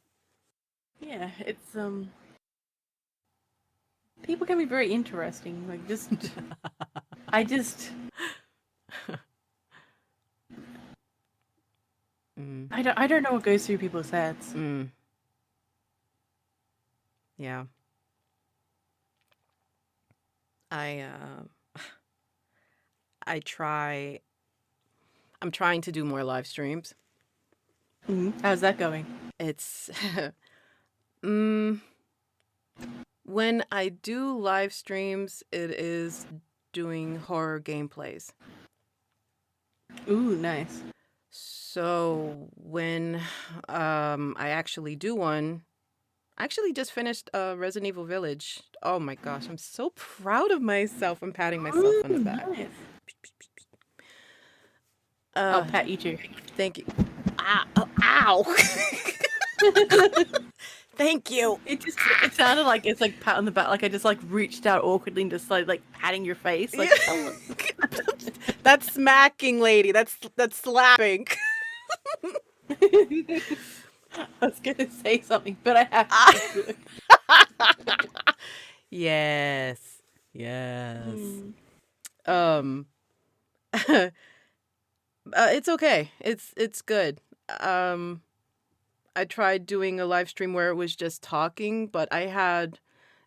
Yeah, it's people can be very interesting. Like just I just Mm, I don't know what goes through people's heads. mm, yeah. I I try I'm trying to do more live streams. How's that going? It's mm, when I do live streams, it is doing horror gameplays. Ooh, nice. So when I actually do one, I actually just finished Resident Evil Village. Oh my gosh, I'm so proud of myself. I'm patting myself Ooh, on the back. nice. I'll Uh, pat you too. thank you. Ah, oh, ow. Thank you. It sounded like it's like pat on the back, like I just like reached out awkwardly and just like patting your face, like hello. That's smacking, lady. That's slapping. I was gonna say something, but I have to do it. Yes. Yes. Hmm. Um it's okay. It's good. Um I tried doing a live stream where it was just talking, but I had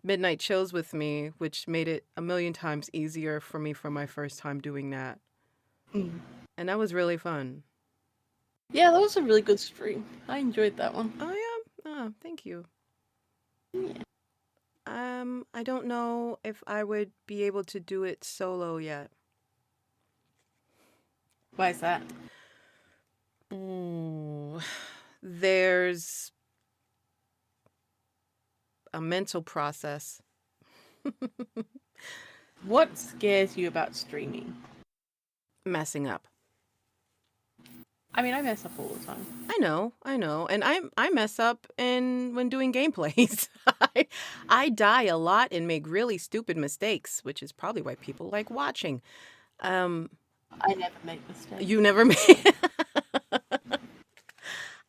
midnight chills with me, which made it a million times easier for me for my first time doing that. Mm. And that was really fun. Yeah, that was a really good stream. I enjoyed that one. Oh yeah. Oh, thank you. Yeah. I don't know if I would be able to do it solo yet. Why is that? Ooh. There's a mental process. What scares you about streaming? Messing up. I mean, I mess up all the time. I know, and I mess up when doing gameplays. I die a lot and make really stupid mistakes, which is probably why people like watching. Um, I never make mistakes. you never made.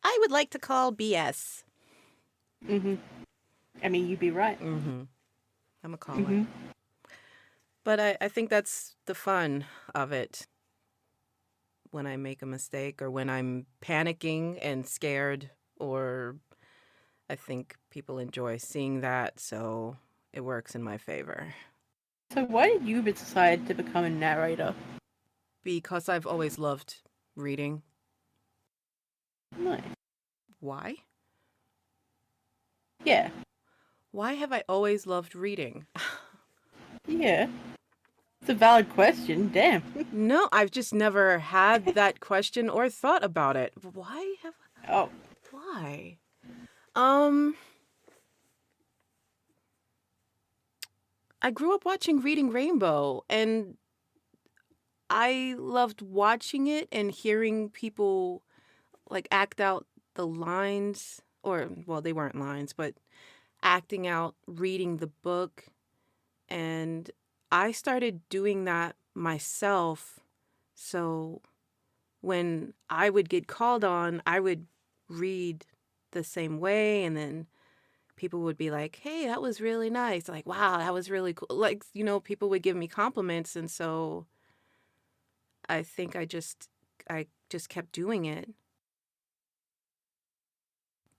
I would like to call BS. Mm-hmm. I mean, you'd be right. Mm-hmm. I'm a call Mm-hmm. it. But I think that's the fun of it. When I make a mistake or when I'm panicking and scared, or I think people enjoy seeing that, so it works in my favor. So why did you decide to become a narrator? Because I've always loved reading. Nice. Why? Yeah. Why have I always loved reading? Yeah. It's a valid question. Damn. No, I've just never had that question or thought about it. Why have Oh. why? Um I grew up watching Reading Rainbow, and I loved watching it and hearing people like act out the lines, or well, they weren't lines, but acting out reading the book. And I started doing that myself. So when I would get called on, I would read the same way, and then people would be like, "Hey, that was really nice." Like, "Wow, that was really cool." Like, people would give me compliments, and so I think I just kept doing it.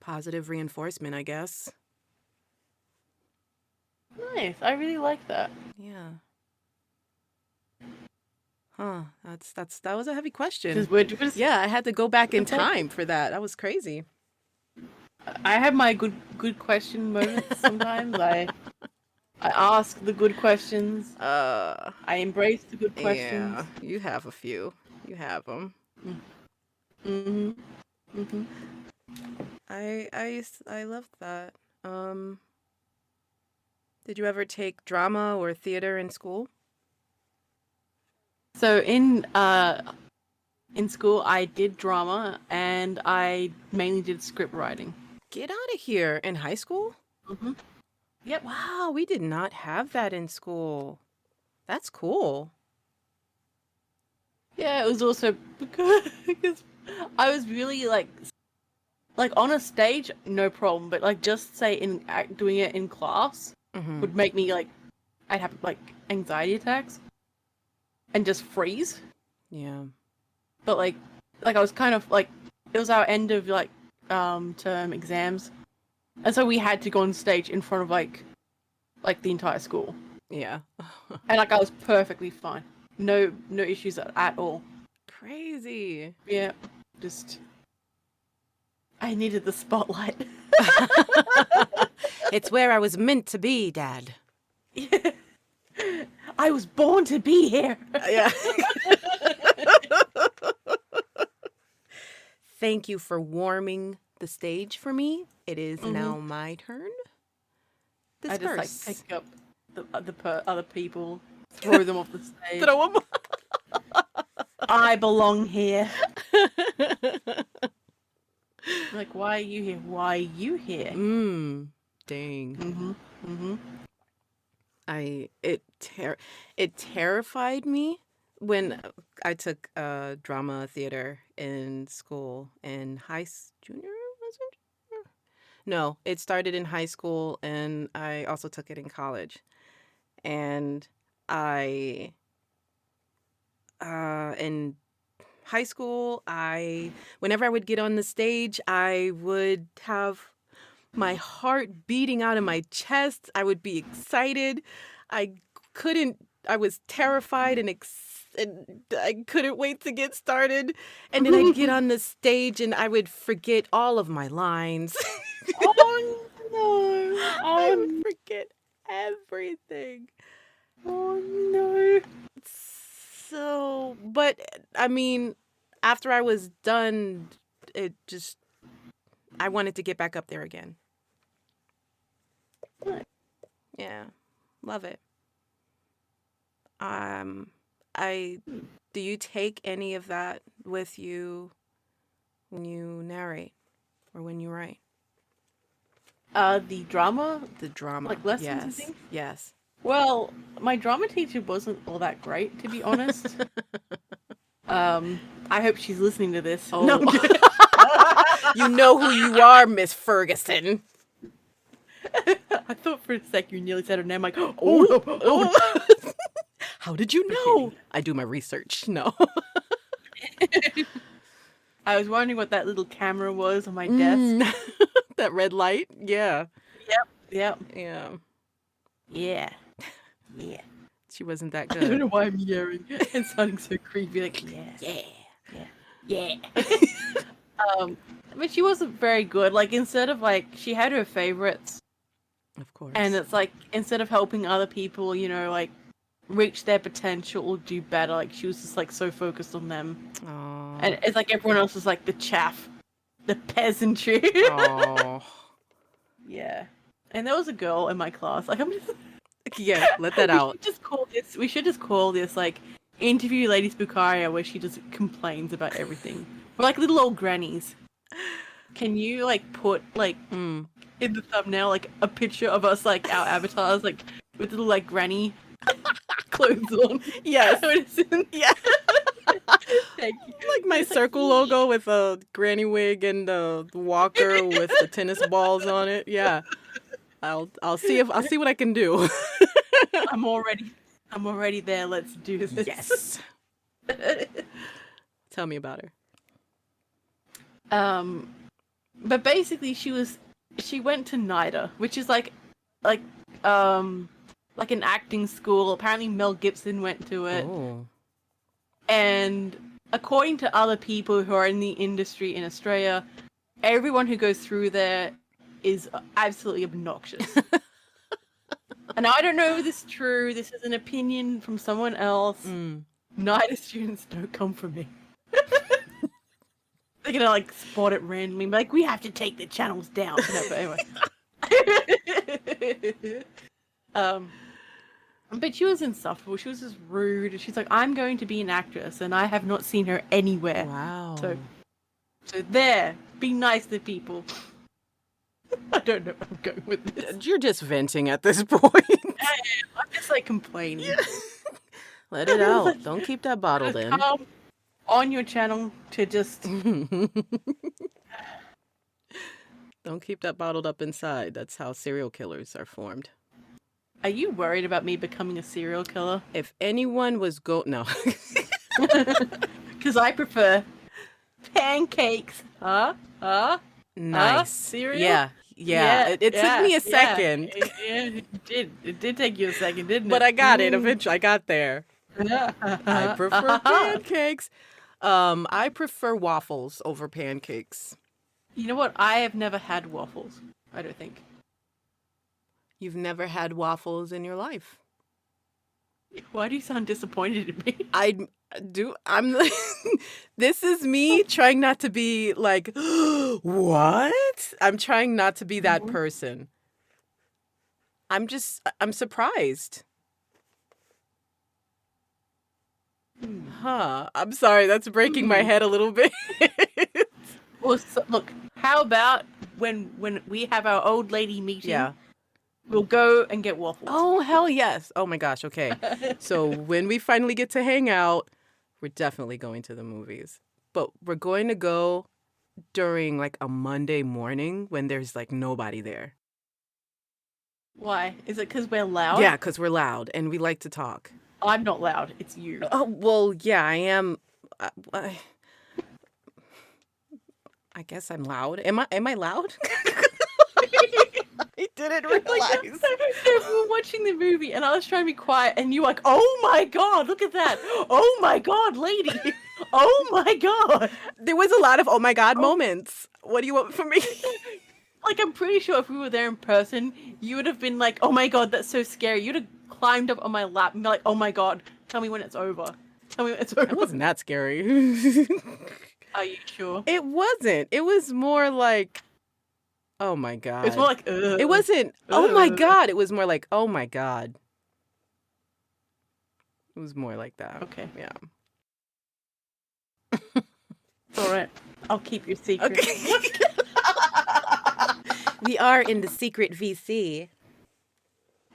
Positive reinforcement, I guess. Nice. I really like that. Yeah. Huh. That was a heavy question. Because we're just, Yeah, I had to go back in it's like, time for that. That was crazy. I have my good question moments sometimes. I ask the good questions. I embrace the good questions. Yeah, you have a few. You have them. Mm-hmm. Mm-hmm. I love that. Um, did you ever take drama or theater in school? So in school I did drama and I mainly did script writing. Get out of here. In high school? Mm-hmm. Yep. Wow, we did not have that in school. That's cool. Yeah, it was also because I was really like on a stage, no problem, but like just say doing it in class Mm-hmm. would make me like I'd have like anxiety attacks and just freeze. Yeah. But like I was kind of like it was our end of term exams, and so we had to go on stage in front of like the entire school. Yeah. And like I was perfectly fine. No issues at all. Crazy. Yeah. Just I needed the spotlight. It's where I was meant to be, Dad. Yeah. I was born to be here. Yeah. Thank you for warming the stage for me. It is now my turn. I just like Disperse. pick up the other people, throw them off the stage. Throw 'em. I belong here. Like, why are you here? Why are you here? Dang. It terrified me when I took drama theater in school in junior, was it? No, it started in high school and I also took it in college. And I in high school, whenever I would get on the stage, I would have my heart beating out of my chest. I would be excited. I I was terrified and I couldn't wait to get started. And then I'd get on the stage and I would forget all of my lines. Oh no! I would forget everything. Oh no! So, but I mean, after I was done, I wanted to get back up there again. Yeah, love it. I do you take any of that with you when you narrate or when you write? The drama, The drama. like lessons and Yes. things. Yes. Well, my drama teacher wasn't all that great, to be honest. I hope she's listening to this. Oh. No, I'm kidding. You know who you are, Miss Ferguson. I thought for a sec you nearly said her name. Like, oh, no. How did you know? I do my research. No. I was wondering what that little camera was on my desk. That red light? Yeah. Yep. Yeah. Yeah. Yeah. She wasn't that I don't good. know why I'm yelling and sounding so creepy. Like, yeah. But she wasn't very good. Like, instead of like, she had her favorites, Of course. and it's like instead of helping other people, like reach their potential or do better, like she was just like so focused on them. Aww. And it's like everyone else was like the chaff, the peasantry. Aww. Yeah. And there was a girl in my class. Like, I'm just. Yeah, let that out. We should just call this like interview Lady Spookaria, where she just complains about everything. We're like little old grannies. Can you like put like in the thumbnail like a picture of us, like our avatars, like with little like granny clothes on? Yes. Yeah. Thank you. Like my circle logo with a granny wig and the walker with the tennis balls on it. Yeah. I'll see what I can do. I'm already there. Let's do this. Yes. Tell me about her. But basically she went to NIDA, which is like an acting school. Apparently Mel Gibson went to it. Oh. And according to other people who are in the industry in Australia, everyone who goes through there is absolutely obnoxious. And I don't know if this is true. This is an opinion from someone else. NIDA students don't come from me. They're gonna like spot it randomly and be like, we have to take the channels down. No, but anyway. But she was insufferable. She was just rude. She's like, I'm going to be an actress and I have not seen her anywhere. Wow. So there, be nice to people. I don't know where I'm going with this. You're just venting at this point. I'm just like complaining. Let it out. Don't keep that bottled in. On your channel to just Don't keep that bottled up inside. That's how serial killers are formed. Are you worried about me becoming a serial killer? If anyone was no. Because I prefer pancakes. Huh? Nice. Cereal? Yeah. Yeah, it took me a second, It did take you a second, didn't but it? I got it. Eventually, I got there. I prefer pancakes. I prefer waffles over pancakes. You know what? I have never had waffles. I don't think. You've never had waffles in your life. Why do you sound disappointed in me? I do. I'm. This is me trying not to be like, what? I'm trying not to be that person. I'm surprised. Huh. I'm sorry. That's breaking my head a little bit. Well, so, look. How about when we have our old lady meeting? Yeah. We'll go and get waffles. Oh, hell yes. Oh my gosh. Okay. So when we finally get to hang out, we're definitely going to the movies. But we're going to go during like a Monday morning when there's like nobody there. Why? Is it because we're loud? Yeah, because we're loud and we like to talk. I'm not loud. It's you. Oh, well, yeah, I am. I guess I'm loud. Am I loud? I didn't realize. We were watching the movie and I was trying to be quiet and you were like, oh my god, look at that. Oh my god, lady. Oh my god. There was a lot of oh my god moments. What do you want from me? Like, I'm pretty sure if we were there in person, you would have been like, oh my god, that's so scary. You'd have climbed up on my lap and be like, oh my god, tell me when it's over. Tell me when it's over. It wasn't that scary. Are you sure? It wasn't. It was more like, oh my god. It's more like, ugh. It wasn't, oh my god. It was more like, oh my god. It was more like that. Okay. Yeah. It's alright. I'll keep your secret. Okay. We are in the secret VC.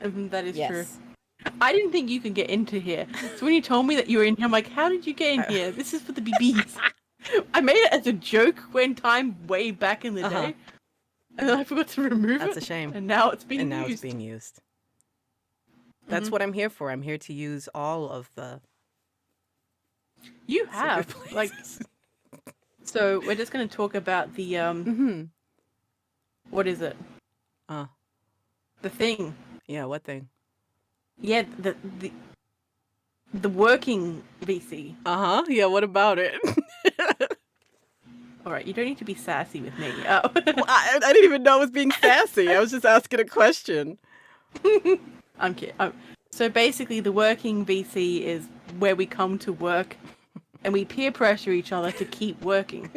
That is Yes. true. I didn't think you could get into here. So when you told me that you were in here, I'm like, how did you get in here? This is for the BBs. I made it as a joke one time way back in the day. And then I forgot to remove it. That's a shame. And now it's being And now used. it's being used. That's what I'm here for. I'm here to use all of the You have. secret Like, places. so we're just going to talk about the, what is it? The thing. Yeah, what thing? Yeah, the working VC. Yeah, what about it? All right, you don't need to be sassy with me. Well, I didn't even know I was being sassy. I was just asking a question. I'm kidding. So basically, the working VC is where we come to work and we peer pressure each other to keep working.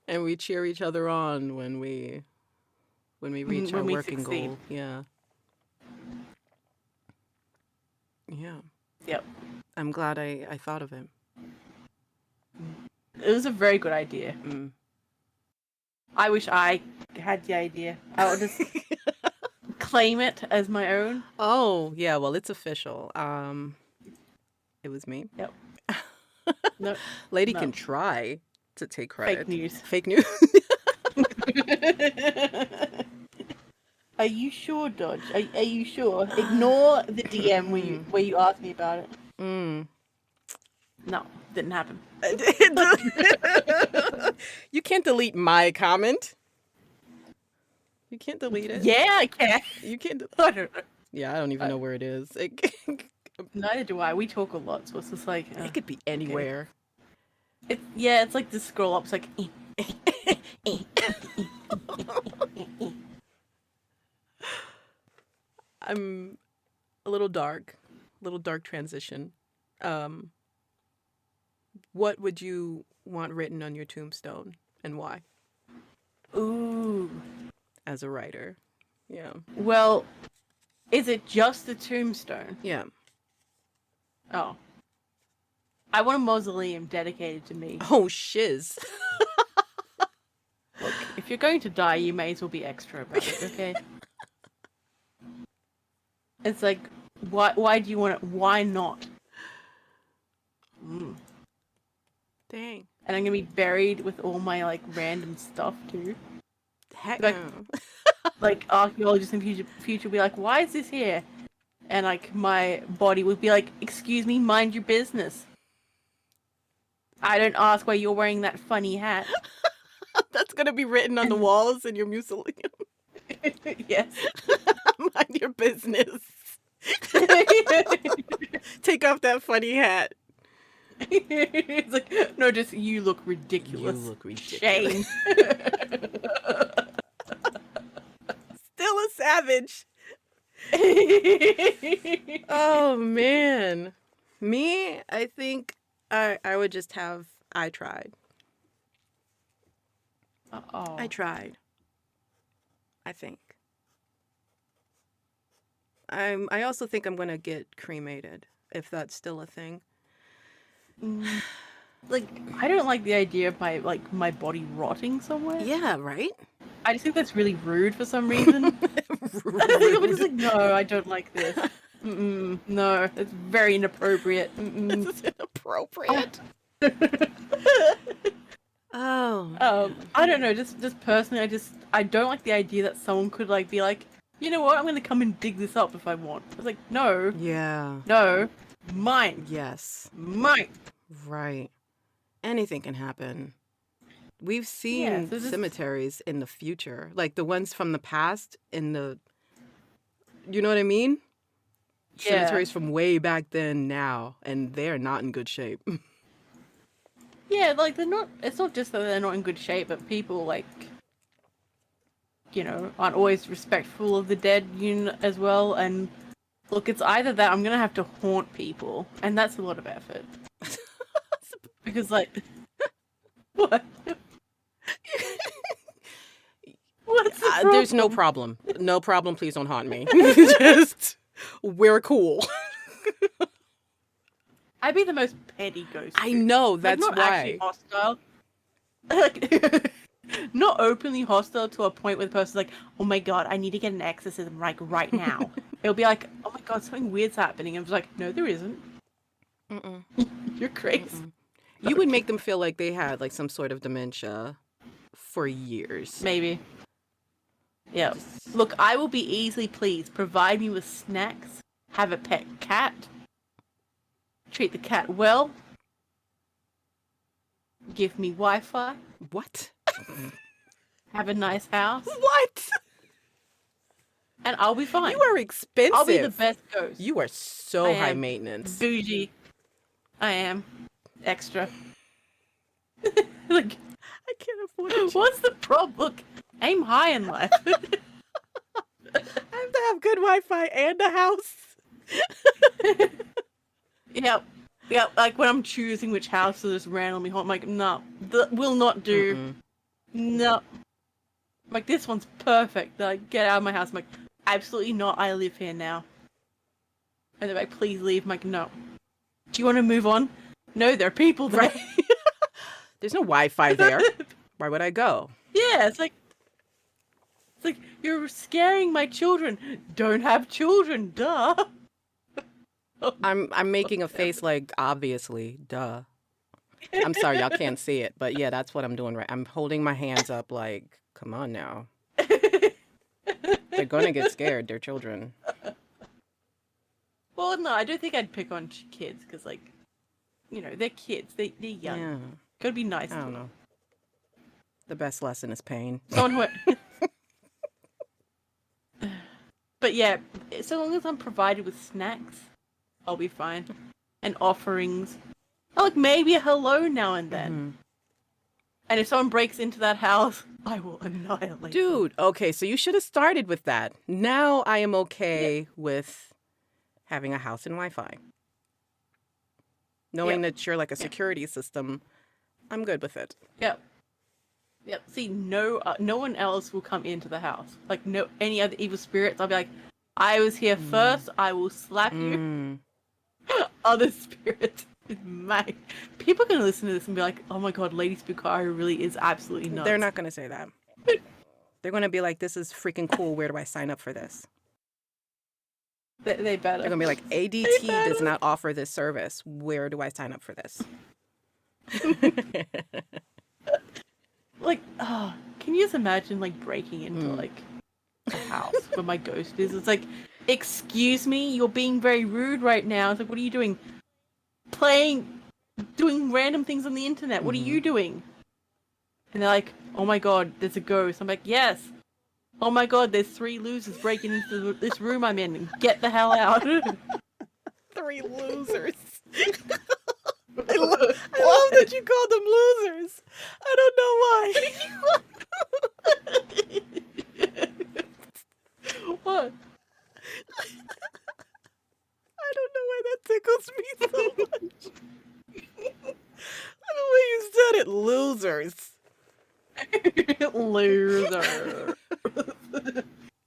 And we cheer each other on when we reach our working succeed. goal. Yeah. Yeah. Yep. I'm glad I thought of it. It was a very good idea. I wish I had the idea. I would just claim it as my own. Oh, yeah, well, it's official. It was me. Yep. No, Lady no. can try to take credit. Fake news. Fake news. Are you sure, Dodge? Are you sure? Ignore the DM where you asked me about it. No, didn't happen. You can't delete my comment. You can't delete it. Yeah, I can. You can't. I don't know. Yeah, I don't even know where it is. Neither do I. We talk a lot, so it's just like It could be anywhere. it's like the scroll up. It's like. I'm a little dark transition. What would you want written on your tombstone and why? Ooh. As a writer. Yeah. Well, is it just the tombstone? Yeah. Oh. I want a mausoleum dedicated to me. Oh, shiz. Look, if you're going to die, you may as well be extra about it, okay? It's like, why do you want it? Why not? Dang. And I'm gonna be buried with all my, like, random stuff, too. Heck Like- no. Like, archaeologists in future will be like, why is this here? And, like, my body would be like, excuse me, mind your business. I don't ask why you're wearing that funny hat. That's gonna be written on the walls in your mausoleum. Yes. Mind your business. Take off that funny hat. It's like, no, just you look ridiculous. You look ridiculous. Shame. Still a savage. Oh man. Me, I think I would just have I tried. Uh-oh. I tried. I think. I also think I'm gonna get cremated, if that's still a thing. Like, I don't like the idea of my body rotting somewhere. Yeah, right? I just think that's really rude for some reason. I'm just like, no, I don't like this. No, it's very inappropriate. This is inappropriate. I don't know. Just personally, I don't like the idea that someone could like be like, you know what? I'm gonna come and dig this up if I want. I was like, no, Yeah. no, mine, Yes. mine. Right. Anything can happen. We've seen cemeteries in the future, like the ones from the past in the, you know what I mean? Yeah. Cemeteries from way back then now, and they're not in good shape. Yeah, like they're not. It's not just that they're not in good shape, but people like, you know, aren't always respectful of the dead, as well. And look, it's either that I'm gonna have to haunt people, and that's a lot of effort. Because like, what? What's the problem? There's no problem. No problem. Please don't haunt me. Just, we're cool. I'd be the most petty ghost. I know, that's like, not why. Actually hostile. Like, not openly hostile to a point where the person's like, oh my god, I need to get an exorcism right now. It'll be like, oh my god, something weird's happening. I'm just like, no, there isn't. You're crazy. You would make them feel like they had like some sort of dementia for years. Maybe. Yeah. Look, I will be easily pleased. Provide me with snacks. Have a pet cat. Treat the cat well. Give me Wi-Fi. What? Have a nice house. What? And I'll be fine. You are expensive. I'll be the best ghost. You are so high maintenance. Bougie. I am. Extra. Like, I can't afford it. What's the problem? Look, aim high in life. I have to have good Wi-Fi and a house. Yep. Like when I'm choosing which house to just randomly haunt, I'm like, no, that will not do. No. Like, this one's perfect. They're like, get out of my house. I'm like, absolutely not. I live here now. And they're like, please leave. I'm like, no. Do you want to move on? No, there are people there. Right. There's no Wi-Fi there. Why would I go? Yeah, it's like, you're scaring my children. Don't have children, duh. I'm making a face like, obviously, duh. I'm sorry, y'all can't see it, but yeah, that's what I'm doing right. I'm holding my hands up like, come on now. They're gonna get scared. They're children. Well, no, I don't think I'd pick on kids because, like, you know, they're kids. They're young. Yeah. Gotta be nice. I don't know. The best lesson is pain. Someone who... But yeah, so long as I'm provided with snacks, I'll be fine. And offerings. Oh, like maybe a hello now and then. And if someone breaks into that house, I will annihilate them. Dude, okay, so you should have started with that. Now I am okay with having a house and Wi-Fi. Knowing that you're like a security system, I'm good with it. Yep. See, no one else will come into the house. Like, no, any other evil spirits, I'll be like, I was here first, I will slap you. Other spirits. People are going to listen to this and be like, oh my god, Lady Spookaria really is absolutely nuts. They're not going to say that. They're going to be like, this is freaking cool. Where do I sign up for this? They better. They're going to be like, ADT does not offer this service. Where do I sign up for this? Like, can you just imagine, like, breaking into, like, a house where my ghost is? It's like, excuse me, you're being very rude right now. It's like, what are you doing? Doing random things on the internet. What are you doing? And they're like, oh my god, there's a ghost. I'm like, yes. Oh my god, there's 3 losers breaking into this room I'm in. Get the hell out. 3 losers. I love What? that you called them losers. I don't know why. What? I don't know why that tickles me so much. The way you said it, losers. Loser. And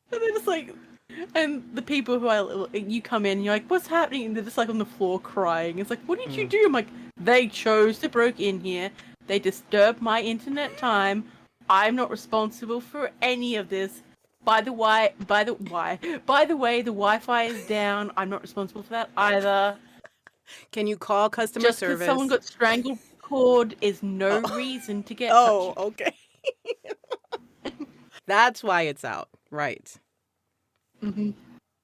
they're just like, and the people who you come in, and you're like, what's happening? And they're just like on the floor crying. It's like, what did you do? I'm like, they chose to break in here. They disturbed my internet time. I'm not responsible for any of this. By the way, the Wi-Fi is down. I'm not responsible for that either. Can you call customer Just because service? someone got strangled cord is no reason to get Oh, touchy. okay. That's why it's out. Right. Mm-hmm.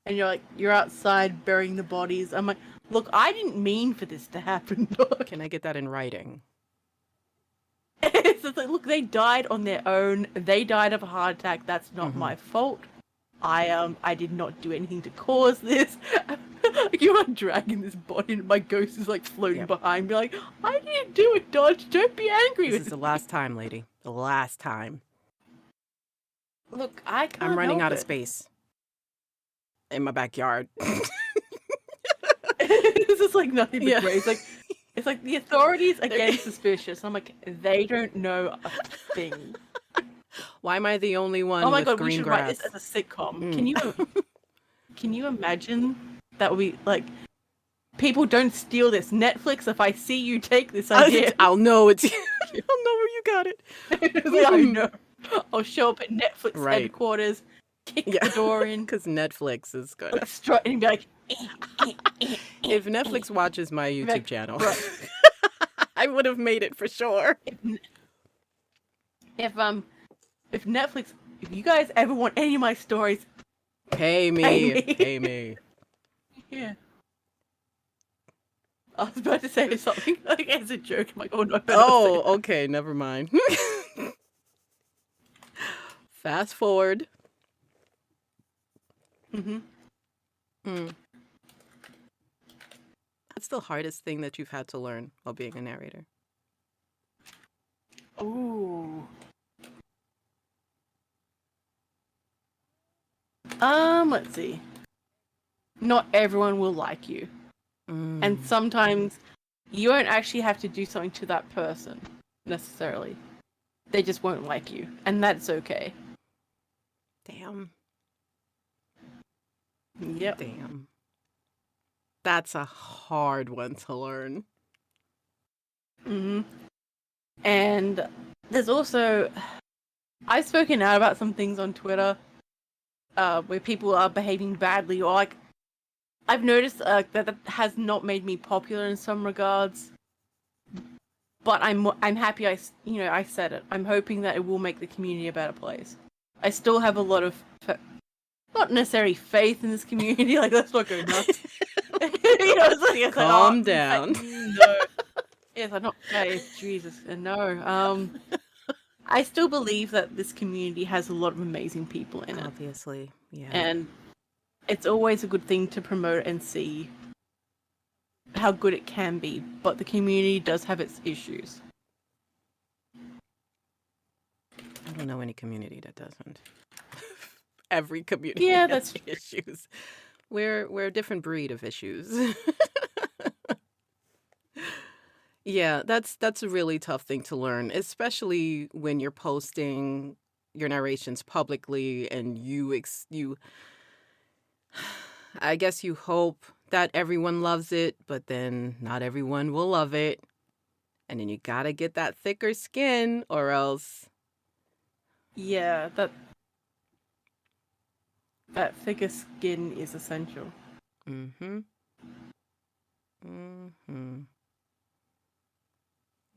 And you're like, you're outside burying the bodies. I'm like, look, I didn't mean for this to happen. Can I get that in writing? It's just like, look, they died on their own. They died of a heart attack. That's not my fault. I did not do anything to cause this. Like, you're like dragging this body, and my ghost is like floating behind me. Like, I didn't do it, Dodge. Don't be angry. This is the last time, lady. The last time. Look, I can't. I'm running help out of it. space in my backyard. This is like nothing but great. It's like the authorities are getting suspicious. I'm like, they don't know a thing. Why am I the only one Oh my with god, we green should grass? write this as a sitcom. Can you imagine that would be like, people don't steal this. Netflix, if I see you take this idea, I'll know it's you. I'll know where you got it. I know. I'll show up at Netflix headquarters, kick the door in, because Netflix is good. like, strut and be like, If Netflix watches my YouTube like, channel, I would have made it for sure. If Netflix, if you guys ever want any of my stories, Pay me. Pay me. Yeah. I was about to say something like as a joke. I'm like, oh no. Okay, never mind. Fast forward. That's the hardest thing that you've had to learn while being a narrator. Ooh. Let's see. Not everyone will like you. And sometimes you won't actually have to do something to that person, necessarily. They just won't like you. And that's okay. Damn. Yep. Damn. That's a hard one to learn. And there's also, I've spoken out about some things on Twitter where people are behaving badly, or like, I've noticed that has not made me popular in some regards. But I'm happy I said it. I'm hoping that it will make the community a better place. I still have a lot of not necessarily faith in this community. Like, let's not go nuts. Calm down. No. Yes, I'm not faith. Jesus, no. I still believe that this community has a lot of amazing people in it. Obviously, yeah. And it's always a good thing to promote and see how good it can be, but the community does have its issues. I don't know any community that doesn't. Every community has issues. We're a different breed of issues. Yeah, that's a really tough thing to learn, especially when you're posting your narrations publicly and you I guess you hope that everyone loves it, but then not everyone will love it. And then you gotta get that thicker skin or else. Yeah, that thicker skin is essential.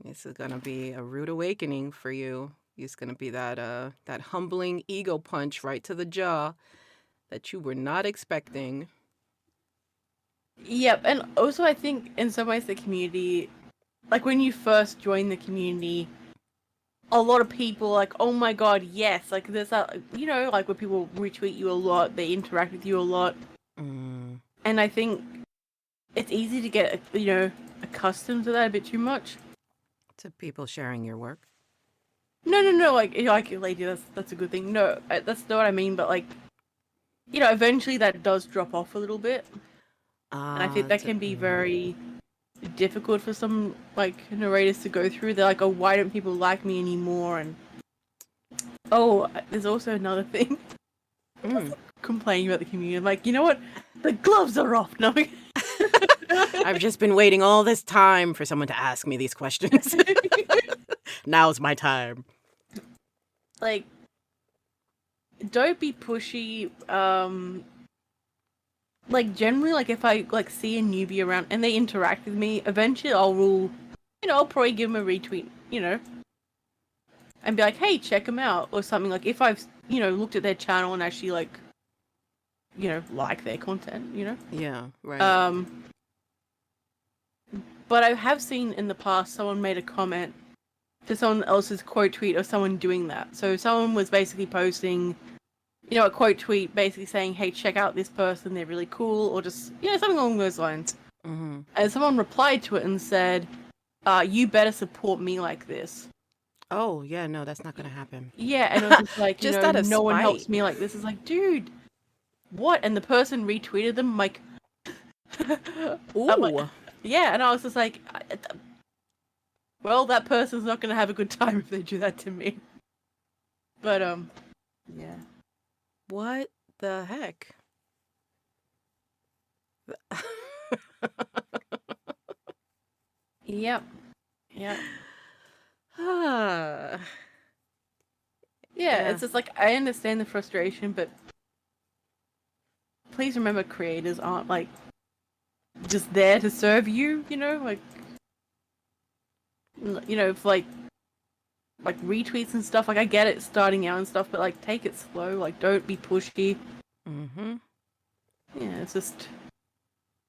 This is gonna be a rude awakening for you. It's gonna be that humbling ego punch right to the jaw that you were not expecting. Yep, and also I think in some ways the community, like when you first join the community, a lot of people like, oh my god, yes, like there's that, like where people retweet you a lot, they interact with you a lot, Mm. and I think it's easy to get accustomed to that a bit too much. To people sharing your work. No, like lady, that's a good thing. No, that's not what I mean, but like, eventually that does drop off a little bit, and I think that can be very difficult for some like narrators to go through. They're like, oh, why don't people like me anymore? And oh, there's also another thing. Mm. Complaining about the community. I'm like, you know what? The gloves are off. No. I've just been waiting all this time for someone to ask me these questions. Now's my time. Like, don't be pushy. Like generally, like if I like see a newbie around and they interact with me, eventually I'll probably give them a retweet, and be like, hey, check them out or something. Like if I've looked at their channel and actually like like their content, Yeah, right. But I have seen in the past someone made a comment to someone else's quote tweet of someone doing that. So someone was basically posting, a quote tweet basically saying, hey, check out this person, they're really cool, or just, something along those lines. Mm-hmm. And someone replied to it and said, you better support me like this. Oh, yeah, no, that's not going to happen. Yeah, and it was just like, Just out of no one spite. helps me like this. It's like, dude, what? And the person retweeted them, I'm like, Ooh. I'm like, yeah, and I was just like, well, that person's not going to have a good time if they do that to me. But, yeah. What the heck? Yep. Ah. Yeah, it's just like, I understand the frustration, but please remember creators aren't, like, just there to serve you, like, for, like retweets and stuff. Like, I get it starting out and stuff, but, like, take it slow. Like, don't be pushy. Mm-hmm. Yeah, it's just...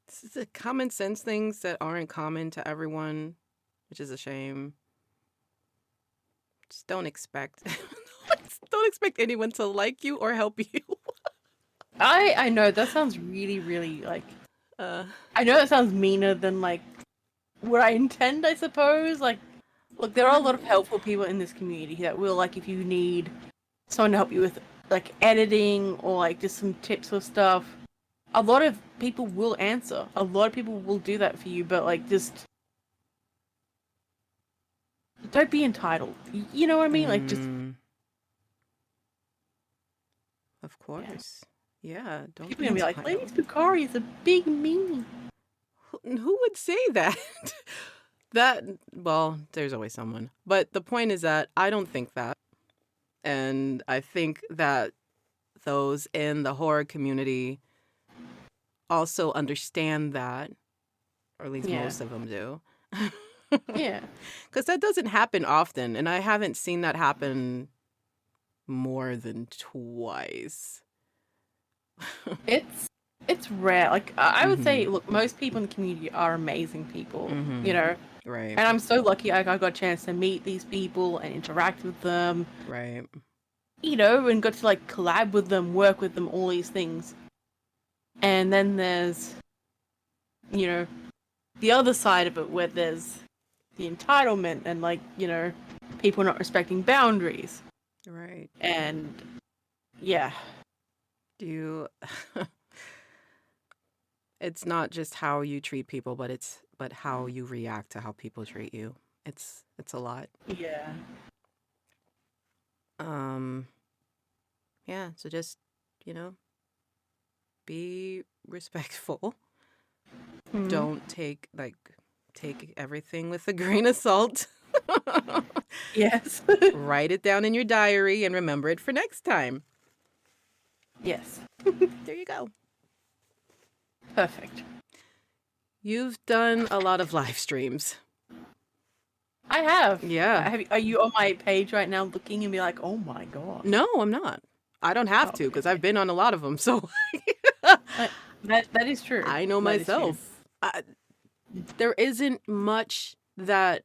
It's the common sense things that aren't common to everyone, which is a shame. Just don't expect... don't expect anyone to like you or help you. I know, that sounds really, really, like... I know that sounds meaner than, like, what I intend, I suppose. Like, look, there are a lot of helpful people in this community that will, like, if you need someone to help you with, like, editing or, like, just some tips or stuff, a lot of people will answer. A lot of people will do that for you, but, like, just... don't be entitled. You know what I mean? Like, just... Of course. Yeah, don't people be are gonna be like, Lady Spookaria is a big meanie. Who would say that? Well, there's always someone. But the point is that I don't think that. And I think that those in the horror community also understand that, or at least most of them do. Yeah. Because that doesn't happen often, and I haven't seen that happen more than twice. It's rare. Like, I would say, look, most people in the community are amazing people, Right. And I'm so lucky I got a chance to meet these people and interact with them. Right. And got to, like, collab with them, work with them, all these things. And then there's, the other side of it where there's the entitlement and, like, people not respecting boundaries. Right. And, yeah. It's not just how you treat people, but how you react to how people treat you. It's a lot. Yeah. Yeah, so just, be respectful. Don't take everything with a grain of salt. Yes. Write it down in your diary and remember it for next time. Yes. There you go. Perfect. You've done a lot of live streams. I have. Yeah. Are you on my page right now looking and be like, oh my god? No, I'm not. I don't have to because I've been on a lot of them. So that is true. I know myself. There isn't much that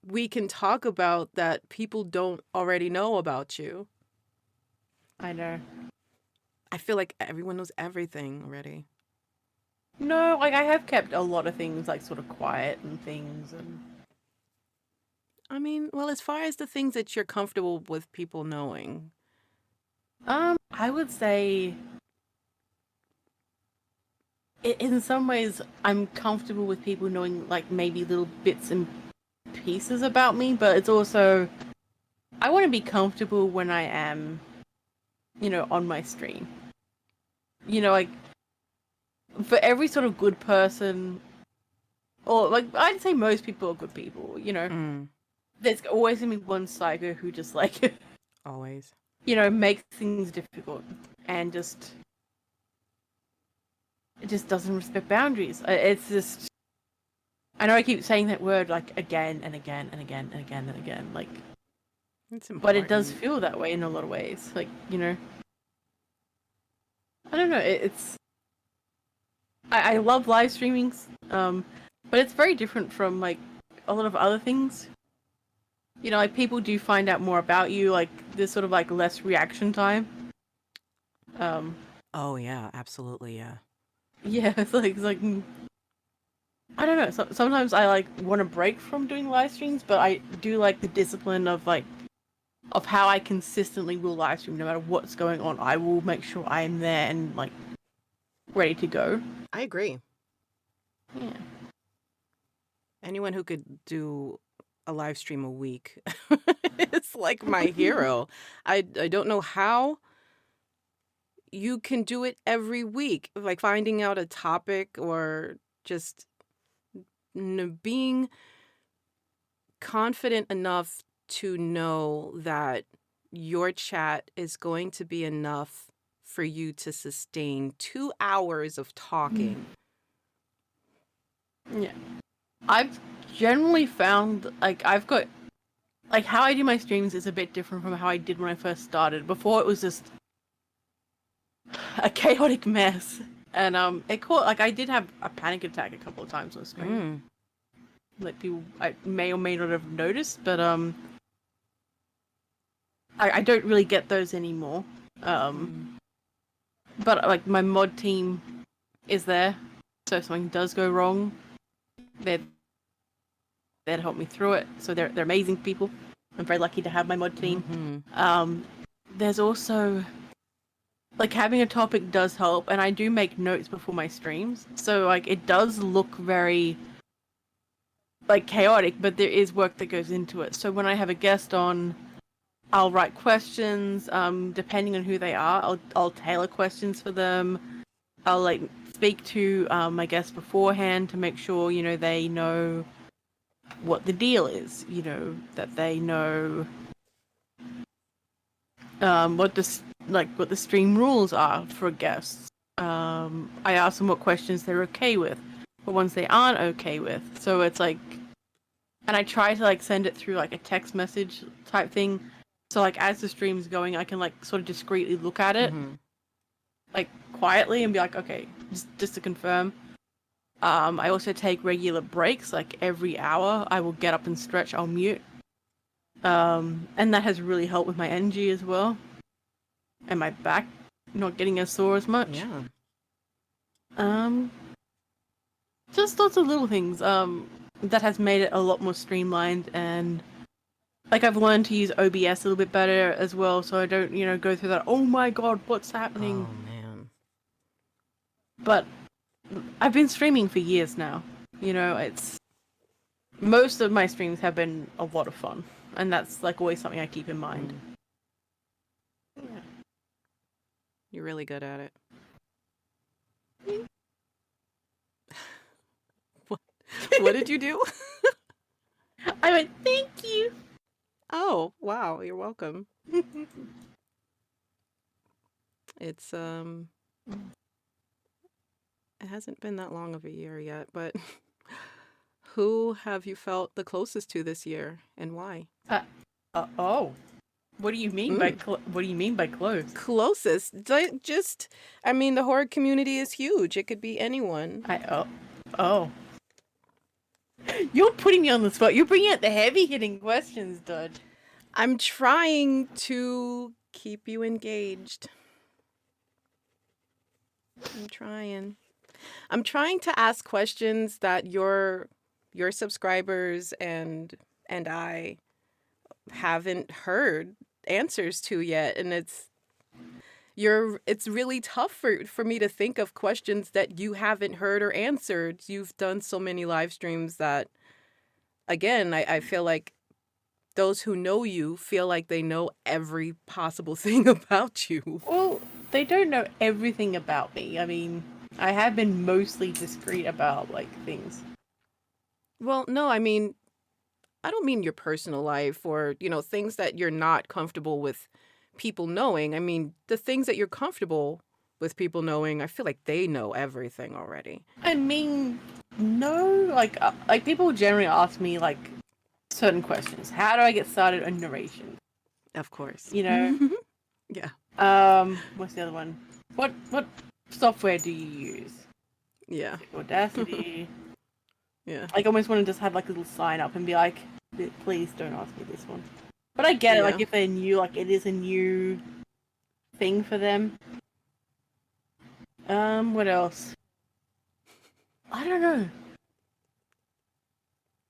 we can talk about that people don't already know about you. I know. I feel like everyone knows everything already. No, like I have kept a lot of things like sort of quiet and things, and I mean, well, as far as the things that you're comfortable with people knowing. I would say in some ways I'm comfortable with people knowing like maybe little bits and pieces about me, but it's also I want to be comfortable when I am, on my stream. Like for every sort of good person, or like I'd say most people are good people. Mm, There's always gonna be one psycho who just like, always. makes things difficult and it just doesn't respect boundaries. It's just I know I keep saying that word like again and again and again and again and again, like, It's but it does important. feel that way in a lot of ways. Like, I don't know. It's I love live streamings, but it's very different from like a lot of other things. Like people do find out more about you. Like there's sort of like less reaction time. Um, Oh, yeah, absolutely, yeah. yeah, it's like I don't know. Sometimes I like want to break from doing live streams, but I do like the discipline of how I consistently will live stream no matter what's going on. I will make sure I am there and like ready to go. I agree. Yeah. Anyone who could do a live stream a week is like my hero. I don't know how you can do it every week, like finding out a topic or just being confident enough to know that your chat is going to be enough for you to sustain 2 hours of talking. Yeah. I've generally found like I've got like how I do my streams is a bit different from how I did when I first started. Before it was just a chaotic mess. And it caught like I did have a panic attack a couple of times on stream. Mm. Like people I may or may not have noticed, but I don't really get those anymore. Mm. But like my mod team is there, so if something does go wrong, they're there to help me through it. So they're amazing people. I'm very lucky to have my mod team. Mm-hmm. There's also like having a topic does help, and I do make notes before my streams, so like it does look very like chaotic, but there is work that goes into it. So when I have a guest on, I'll write questions. Depending on who they are, I'll tailor questions for them. I'll like speak to my guests beforehand to make sure they know what the deal is. That they know what the stream rules are for guests. I ask them what questions they're okay with, what ones they aren't okay with. So it's like, and I try to like send it through like a text message type thing. So like as the stream's going, I can like sort of discreetly look at it, Mm-hmm. like quietly, and be like, okay, just to confirm. I also take regular breaks, like every hour. I will get up and stretch. I'll mute. And that has really helped with my energy as well, and my back not getting as sore as much. Yeah. Um, just lots of little things. That has made it a lot more streamlined, and like I've learned to use OBS a little bit better as well, so I don't, go through that. Oh my god, what's happening? Oh, man. But I've been streaming for years now. It's most of my streams have been a lot of fun, and that's like always something I keep in mind. Yeah. You're really good at it. What did you do? I went, thank you. Oh, wow. You're welcome. It's it hasn't been that long of a year yet, but who have you felt the closest to this year and why? Oh. What do you mean by what do you mean by close? Closest? I mean, the horror community is huge. It could be anyone. Oh. You're putting me on the spot. You're bringing out the heavy-hitting questions, Dodge. I'm trying to keep you engaged. I'm trying. I'm trying to ask questions that your subscribers and I haven't heard answers to yet, and it's really tough for me to think of questions that you haven't heard or answered. You've done so many live streams that, again, I feel like those who know you feel like they know every possible thing about you. Well, they don't know everything about me. I mean, I have been mostly discreet about, like, things. Well, no, I mean, I don't mean your personal life or, things that you're not comfortable with people knowing. I mean, the things that you're comfortable with people knowing, I feel like they know everything already. I mean, no, like people generally ask me, like, certain questions. How do I get started on narration? Of course. You know? Yeah. What's the other one? What software do you use? Yeah. Audacity. Yeah. Like, I almost want to just have, like, a little sign up and be like, please don't ask me this one. But I get it, like, if they're new, like, it is a new thing for them. What else? I don't know.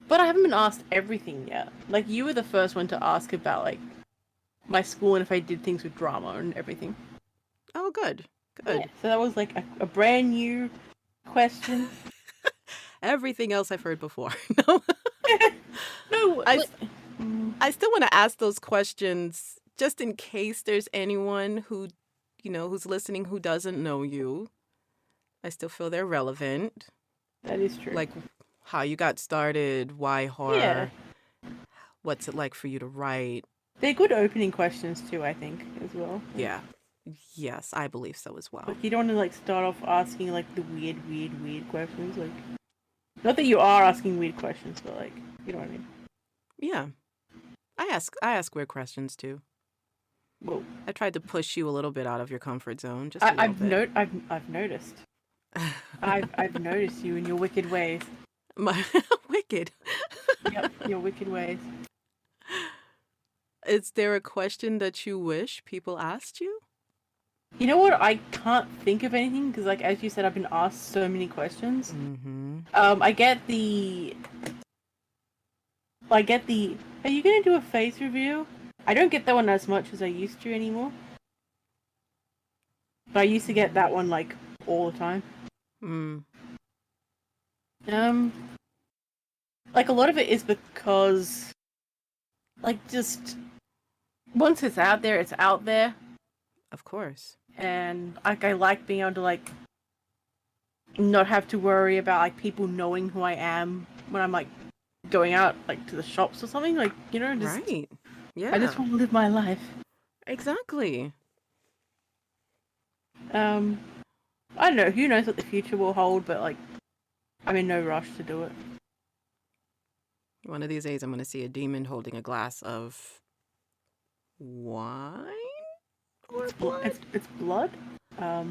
But I haven't been asked everything yet. Like, you were the first one to ask about, like, my school and if I did things with drama and everything. Oh, good. Good. Yeah, so that was, like, a brand new question. Everything else I've heard before. No. No, I still want to ask those questions just in case there's anyone who, who's listening who doesn't know you. I still feel they're relevant. that is true. Like how you got started, why horror, Yeah. what's it like for you to write. They're good opening questions too, I think, as well. Yeah. Yes, I believe so as well. Like, you don't want to, like, start off asking, like, the weird questions. Like, not that you are asking weird questions, but, like, you know what I mean. Yeah. I ask weird questions too. Well, I tried to push you a little bit out of your comfort zone, just a little bit. I've noticed. I've noticed you and your wicked ways. My wicked. Yep, your wicked ways. Is there a question that you wish people asked you? You know what? I can't think of anything because, like, as you said, I've been asked so many questions. Mm-hmm. I get the. Are you gonna do a face review? I don't get that one as much as I used to anymore. But I used to get that one, like, all the time. Mm. Like, a lot of it is because, like, just once it's out there, it's out there. Of course. And, like, I like being able to, like, not have to worry about, like, people knowing who I am when I'm, like, going out, like, to the shops or something. Like, just... Right. Yeah. I just want to live my life. Exactly. I don't know. Who knows what the future will hold, but, like, I'm in no rush to do it. One of these days, I'm going to see a demon holding a glass of wine or blood. It's blood. I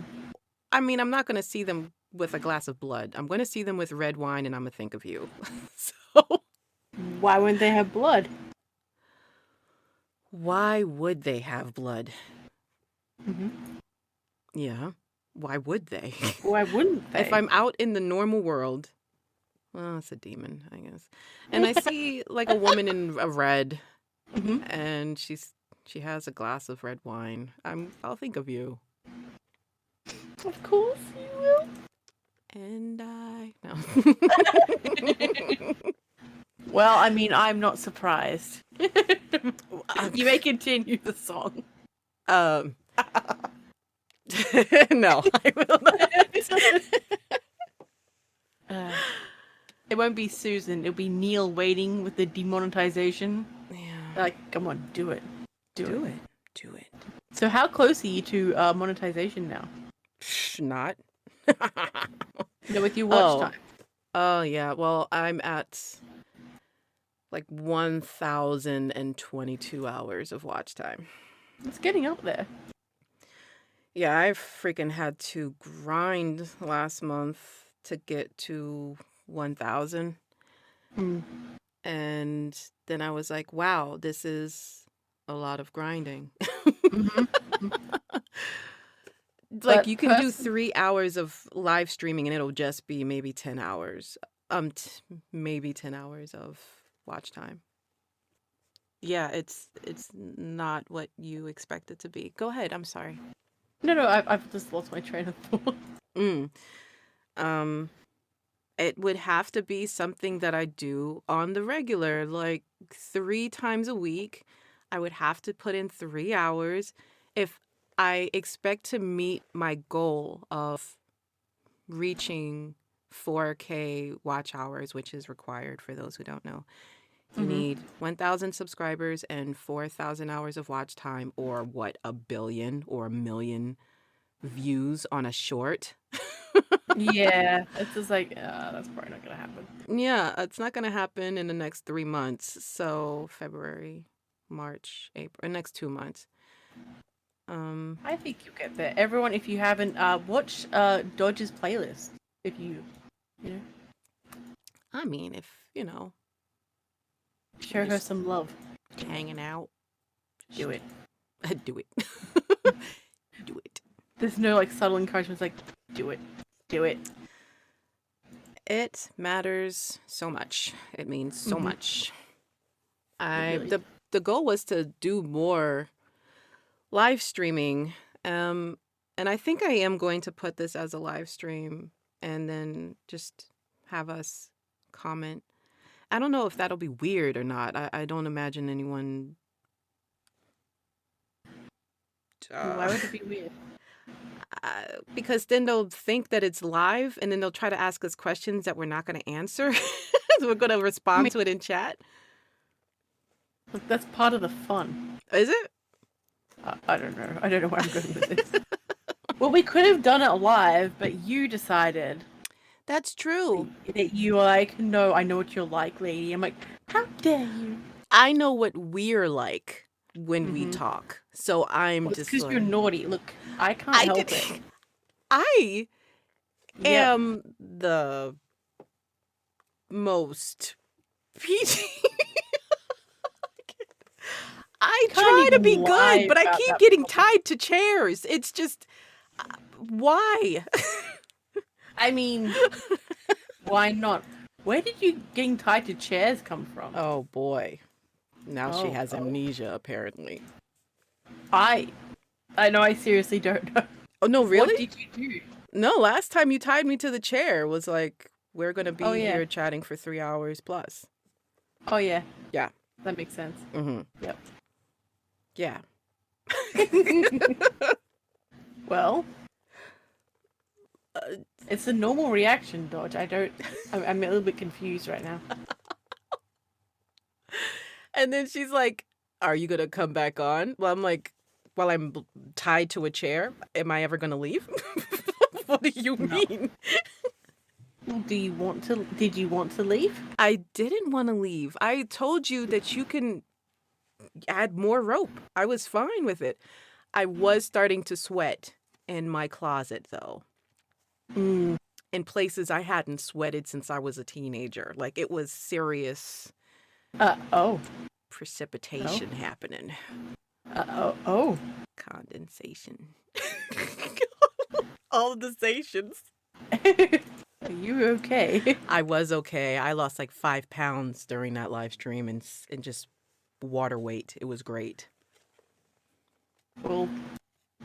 mean, I'm not going to see them with a glass of blood. I'm going to see them with red wine, and I'm going to think of you. So, why wouldn't they have blood? Why would they have blood? Mm-hmm. Yeah. Why would they? Why wouldn't they? If I'm out in the normal world, well, it's a demon, I guess. And I see like a woman in a red, and she has a glass of red wine. I'll think of you. Of course you will. And I no. Well, I mean, I'm not surprised. You may continue the song. No, I will not. It won't be Susan. It'll be Neil waiting with the demonetization. Yeah. Like, come on, do it. Do it. Do it. So how close are you to monetization now? Not. No, with your watch time. Oh, yeah. Well, I'm at like 1,022 hours of watch time. It's getting up there. Yeah, I freaking had to grind last month to get to 1,000. Mm. And then I was like, wow, this is a lot of grinding. Mhm. Like you But can do person, 3 hours of live streaming and it'll just be maybe 10 hours. Maybe 10 hours of watch time. Yeah, it's not what you expect it to be. Go ahead, I'm sorry. no, I've just lost my train of thought. Mm. Um, it would have to be something that I do on the regular, like 3 times a week. I would have to put in 3 hours. If I expect to meet my goal of reaching 4K watch hours, which is required for those who don't know, you Mhm. need 1,000 subscribers and 4,000 hours of watch time, or what, a billion or a million views on a short. Yeah, it's just like that's probably not gonna happen. Yeah, it's not going to happen in the next 3 months. So February, March, April, next 2 months. Um, I think you'll get there. Everyone, if you haven't, watch Dodge's playlist. If you know, I mean, if, I'm show her just some love. hanging out, Do it. do it. Do it. There's no like subtle encouragement. It's like, do it, do it. It matters so much. It means so Mm-hmm. much. It I really. the goal was to do more live streaming. Um, and I think I am going to put this as a live stream and then just have us comment. I don't know if that'll be weird or not. I don't imagine anyone. Why Uh, would it be weird? because then they'll think that it's live and then they'll try to ask us questions that we're not going to answer. We're going to I respond mean, to it in chat. look, that's part of the fun. Is it? I don't know. I don't know where I'm going with this. Well, we could have done it live, but you decided That's true. that you were like, no, I know what you're like, lady. I'm like, how dare you? I know what we're like when we Mm-hmm. talk. So I'm Well, it's just because you're like, naughty. Look, I can't I did. help it. I Yep. am the most PG. I Can't try to even be good, lie but I about keep that getting problem. tied to chairs. It's just, why? I mean, why not? Where did you getting tied to chairs come from? Oh boy. Now she Oh, has oh. amnesia, apparently. I know. I seriously don't know. Oh, no, What really? did you do? No, last time you tied me to the chair was like, we're going to Oh be yeah. here chatting for 3 hours plus. Oh yeah. Yeah. That makes sense. Mm-hmm. Yep. Yeah. Well, Uh, it's a normal reaction, Dodge. I'm a little bit confused right now. and then she's like, are you going to come back on? Well, I'm like, while I'm tied to a chair, am I ever going to leave? What do you No. mean? Well, did you want to leave? I didn't want to leave. I told you that you can add more rope. I was fine with it. I was starting to sweat in my closet, though, Mm. in places I hadn't sweated since I was a teenager. Like it was serious Oh. Oh. precipitation happening, Oh. condensation. All of the stations. Are you okay? I was okay. I lost like 5 pounds during that live stream and just water weight. It was great. Well,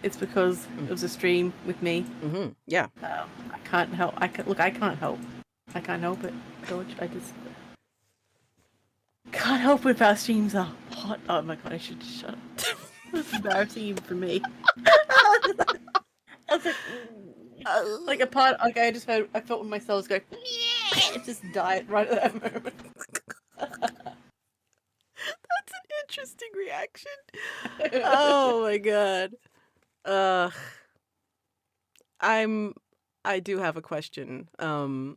it's because it was a stream with me. Mm-hmm. Yeah. I can't help. Look. I can't help. I can't help it, George. I just can't help if our streams are hot. Oh my god! I should just shut up. It's embarrassing even for me. I was like a part. Like I just heard. I felt when my cells go. It just died right at that moment. That's an interesting reaction. Oh my god. Uh I do have a question. Go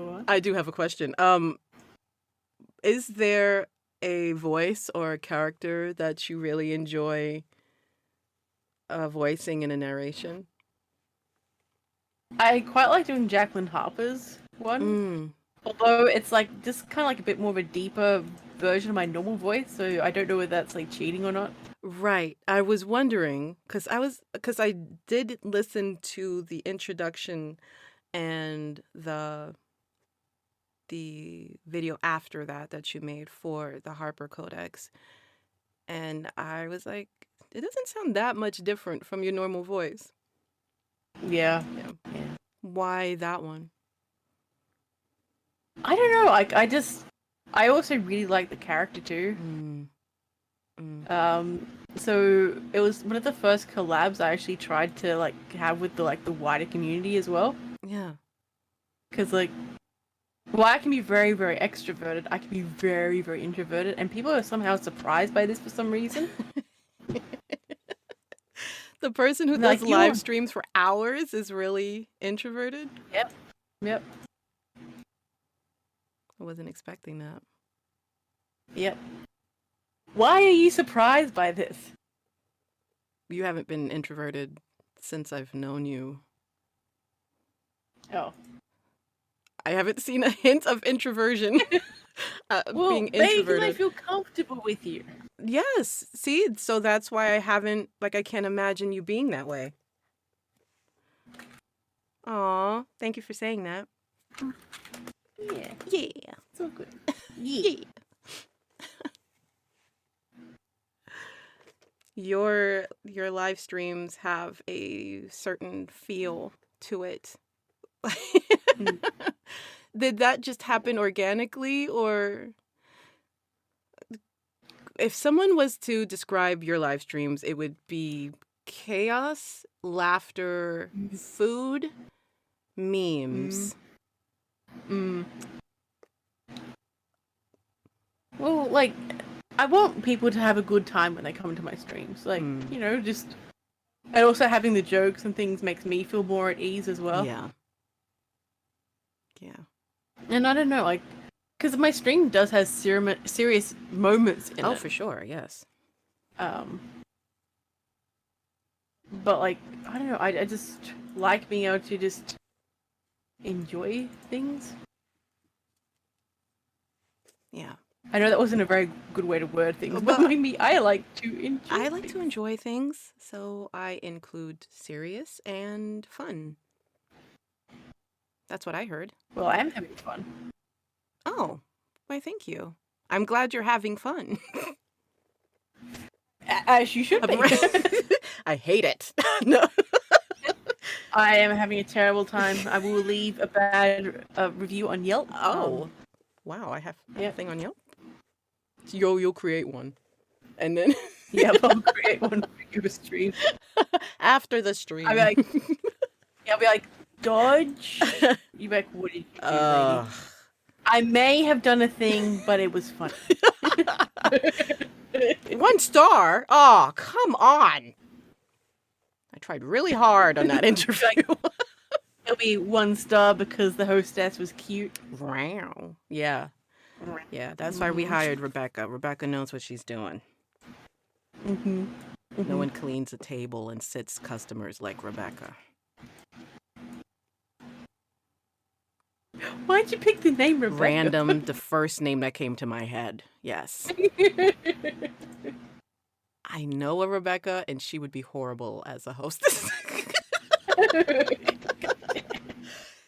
on. I do have a question. Is there a voice or a character that you really enjoy voicing in a narration? I quite like doing Jacqueline Harper's one. Mm. Although it's like just kind of like a bit more of a deeper version of my normal voice, so I don't know whether that's like cheating or not. Right. I was wondering because I did listen to the introduction and the video after that you made for the Harper Codex, and I was like, it doesn't sound that much different from your normal voice. Yeah. Yeah. Yeah. Why that one? I don't know. Like I also really like the character too. Mm, mm. So it was one of the first collabs I actually tried to like have with the wider community as well. Yeah. Because like, well, I can be very, very extroverted. I can be very, very introverted, and people are somehow surprised by this for some reason. The person who Like does you live are. streams for hours is really introverted. Yep. Yep. I wasn't expecting that. Yep. Why are you surprised by this? You haven't been introverted since I've known you. Oh. I haven't seen a hint of introversion. Well, Being maybe because I introverted. feel comfortable with you. Yes, see, so that's why I haven't, like, I can't imagine you being that way. Aw, thank you for saying that. Yeah. Yeah, So good. yeah. Your live streams have a certain feel to it. Did that just happen organically, or if someone was to describe your live streams, it would be chaos, laughter, food, memes. Well, like, I want people to have a good time when they come to my streams. Like, Mm. you know, just. And also having the jokes and things makes me feel more at ease as well. Yeah. Yeah. And I don't know, like, because my stream does have serious moments in it. Oh, for sure, yes. But, like, I don't know, I just like being able to just enjoy things. Yeah. I know that wasn't a very good way to word things, but But maybe I like to enjoy I like things. to enjoy things, so I include serious and fun. That's what I heard. Well, I am having fun. Oh, why, thank you. I'm glad you're having fun. As you should be. I hate it. No. I am having a terrible time. I will leave a bad review on Yelp. Oh, wow! I have a yeah. thing on Yelp. You'll create one, and then Yeah, I'll create one for your stream. after the stream, I'll be like, Dodge. You be like, what did you do, lady? I may have done a thing, but it was funny. 1 star. Oh, come on! I tried really hard on that interview. It'll be 1 star because the hostess was cute. Wow. Yeah. Yeah, that's why we hired Rebecca. Rebecca knows what she's doing. No one cleans a table and sits customers like Rebecca. Why'd you pick the name Rebecca? Random, the first name that came to my head. Yes. I know a Rebecca, and she would be horrible as a hostess.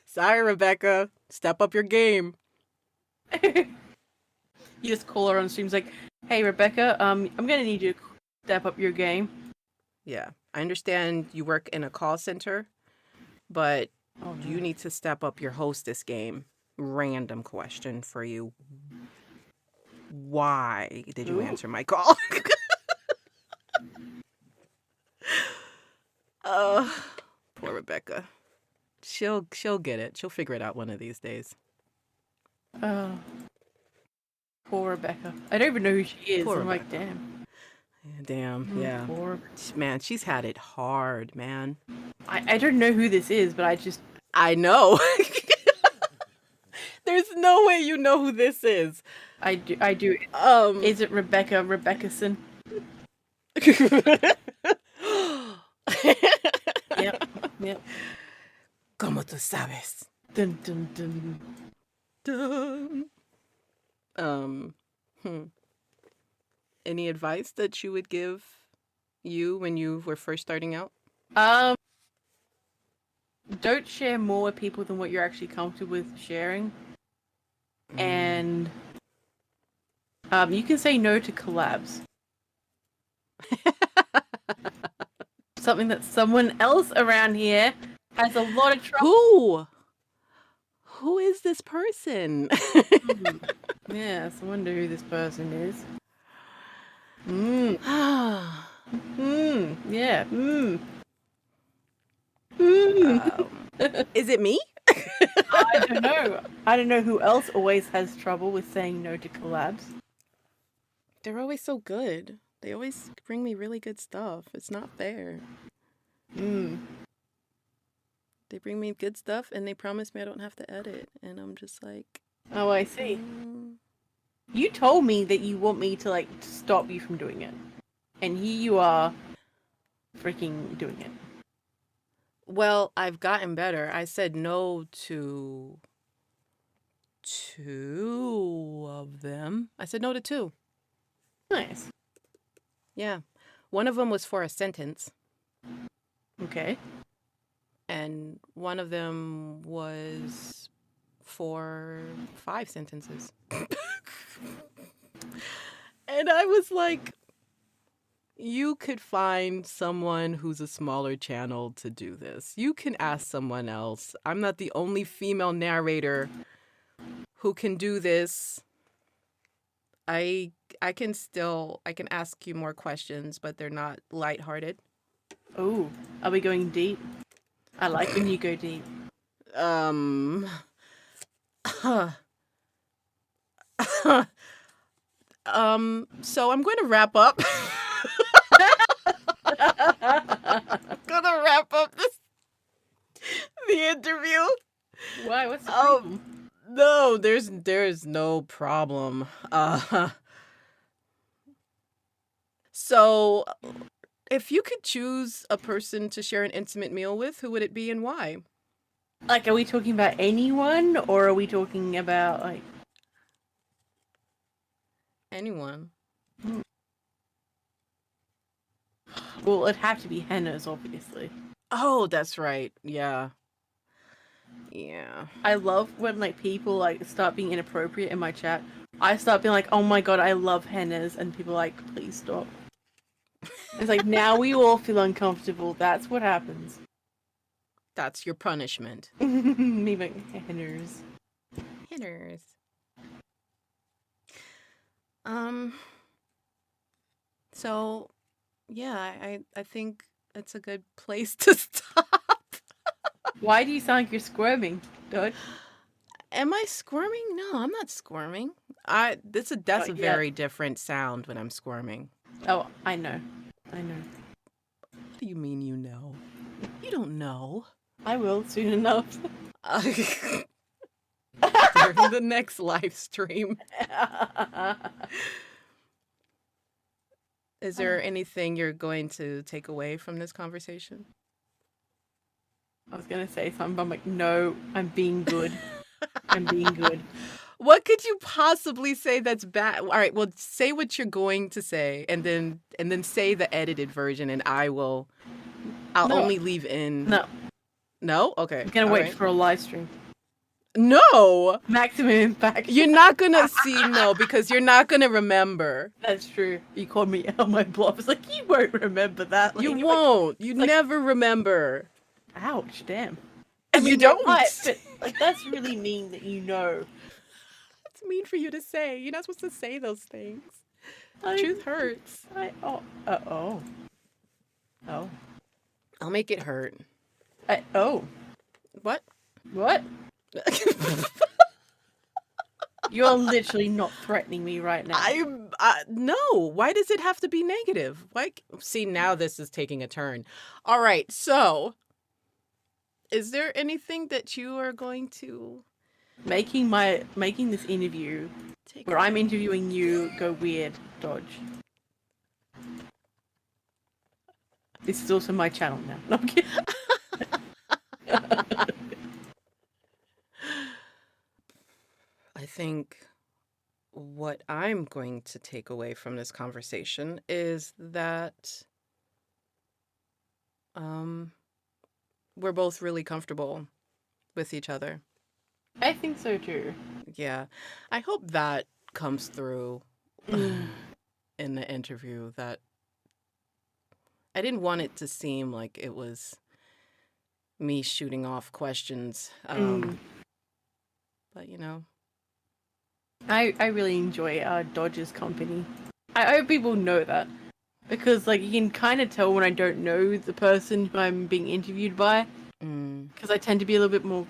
Sorry, Rebecca. Step up your game. You just call her on streams like, hey, Rebecca, I'm gonna need you to step up your game. Yeah. I understand you work in a call center, but you need to step up your hostess game. Random question for you. Why did you answer my call? Poor Rebecca. She'll get it. She'll figure it out one of these days. Oh, poor Rebecca. I don't even know who she is. Poor I'm Rebecca. like, damn. Damn, yeah. Poor... Man, she's had it hard, man. I don't know who this is, but I know. There's no way you know who this is. I do. Is it Rebecca Rebeccason? Yep. ¿Cómo tú sabes? Dun dun dun. Dun. Um, hmm. Any advice that you would give you when you were first starting out? Um, don't share more with people than what you're actually comfortable with sharing, and you can say no to collabs. Something that someone else around here has a lot of trouble. Who? Who is this person? Yes, I wonder who this person is. Yeah. Is it me? I don't know. I don't know who else always has trouble with saying no to collabs. They're always so good. They always bring me really good stuff. It's not fair. They bring me good stuff and they promise me I don't have to edit. And I'm just like, Oh, I see. You told me that you want me to, like, stop you from doing it. And here you are freaking doing it. well, I've gotten better. I said no to 2 of them. I said no to 2. Nice. Yeah. One of them was for a sentence, Okay. and one of them was for 5 sentences. And I was like, you could find someone who's a smaller channel to do this. You can ask someone else. I'm not the only female narrator who can do this. I can ask you more questions, but they're not lighthearted. Oh, are we going deep? I like when you go deep. Um so I'm going to wrap up. I'm gonna wrap up the interview. Why? What's the problem? No, there's no problem. So if you could choose a person to share an intimate meal with, who would it be and why? Like, are we talking about anyone, or are we talking about, like... Anyone. Well, it'd have to be hennas, obviously. Oh, that's right. Yeah. Yeah. I love when, like, people, like, start being inappropriate in my chat. I start being like, oh my god, I love hennas, and people are like, please stop. It's like, now we all feel uncomfortable. That's what happens. That's your punishment. Me like, hennas. Hitters. So yeah, I think it's a good place to stop. Why do you sound like you're squirming, Dodge? Am I squirming? No, I'm not squirming. That's a very different sound when I'm squirming. Oh, I know. I know. What do you mean you know? You don't know. I will soon enough. During the next live stream. Is there anything you're going to take away from this conversation? I was gonna say something, but I'm like, no, I'm being good. I'm being good. What could you possibly say that's bad? All right, well, say what you're going to say, and then say the edited version, and I'll No. only leave in. No. No? Okay. I'm gonna wait for a live stream. No! Maximum impact. You're not gonna see, no, because you're not gonna remember. That's true. You called me out my bluff. It's like, you won't remember that. Like, You won't. You never remember. Ouch, damn. You don't. Right, but, like, that's really mean that you know. It's mean for you to say. You're not supposed to say those things. Truth hurts. Oh. I'll make it hurt. What? What? You're literally not threatening me right now. No. Why does it have to be negative? See, now this is taking a turn. All right. So, is there anything that you are going to making this interview where I'm interviewing you go weird, Dodge? This is also my channel now. No, I'm kidding. I think what I'm going to take away from this conversation is that um, we're both really comfortable with each other. I think so too. Yeah. I hope that comes through Mm. in the interview, that I didn't want it to seem like it was me shooting off questions. Mm. But you know, I really enjoy Dodge's company. I hope people know that. Because, like, you can kind of tell when I don't know the person who I'm being interviewed by. mm, Because I tend to be a little bit more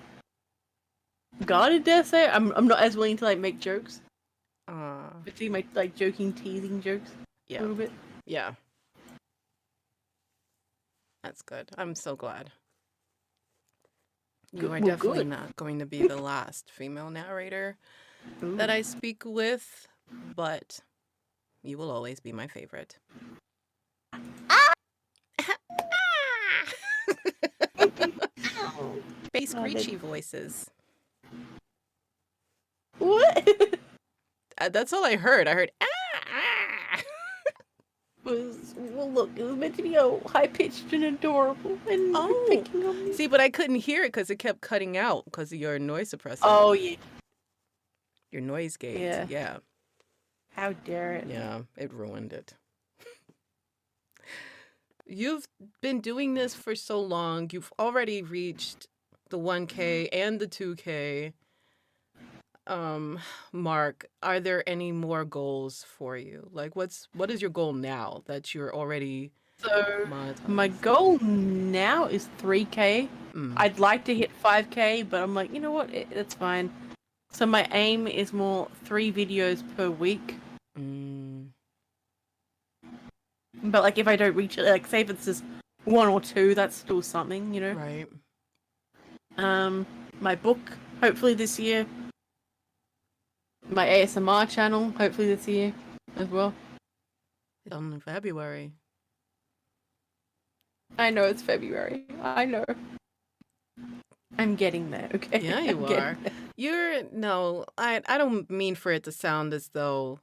guarded, dare say. I'm not as willing to, like, make jokes. uh, Particularly my, like, joking, teasing jokes. A yeah, little bit. yeah, that's good. I'm so glad. You are Well, definitely good. not going to be the last female narrator that I speak with, but you will always be my favorite. Face screechy voices. What? That's all I heard. I heard ah. Well, look, it was meant to be high pitched and adorable, and you're Oh, picking on me. see, but I couldn't hear it because it kept cutting out because of your noise suppressor, Oh yeah, your noise gate. yeah. Yeah, How dare it? yeah, it ruined it. You've been doing this for so long. You've already reached the 1K and the 2K mark. Are there any more goals for you? Like what is your goal now that you're already So my monetized? goal now is 3K. Mm, I'd like to hit 5K, but I'm like, you know what? It's fine. So my aim is more 3 videos per week. mm, But like, if I don't reach it, like, say if it's just 1 or 2, that's still something, you know. right. My book, hopefully this year. My ASMR channel, hopefully this year as well. It's only February. I know it's February. I know. I'm getting there, okay? Yeah, I'm you getting are. there. You're no, I don't mean for it to sound as though,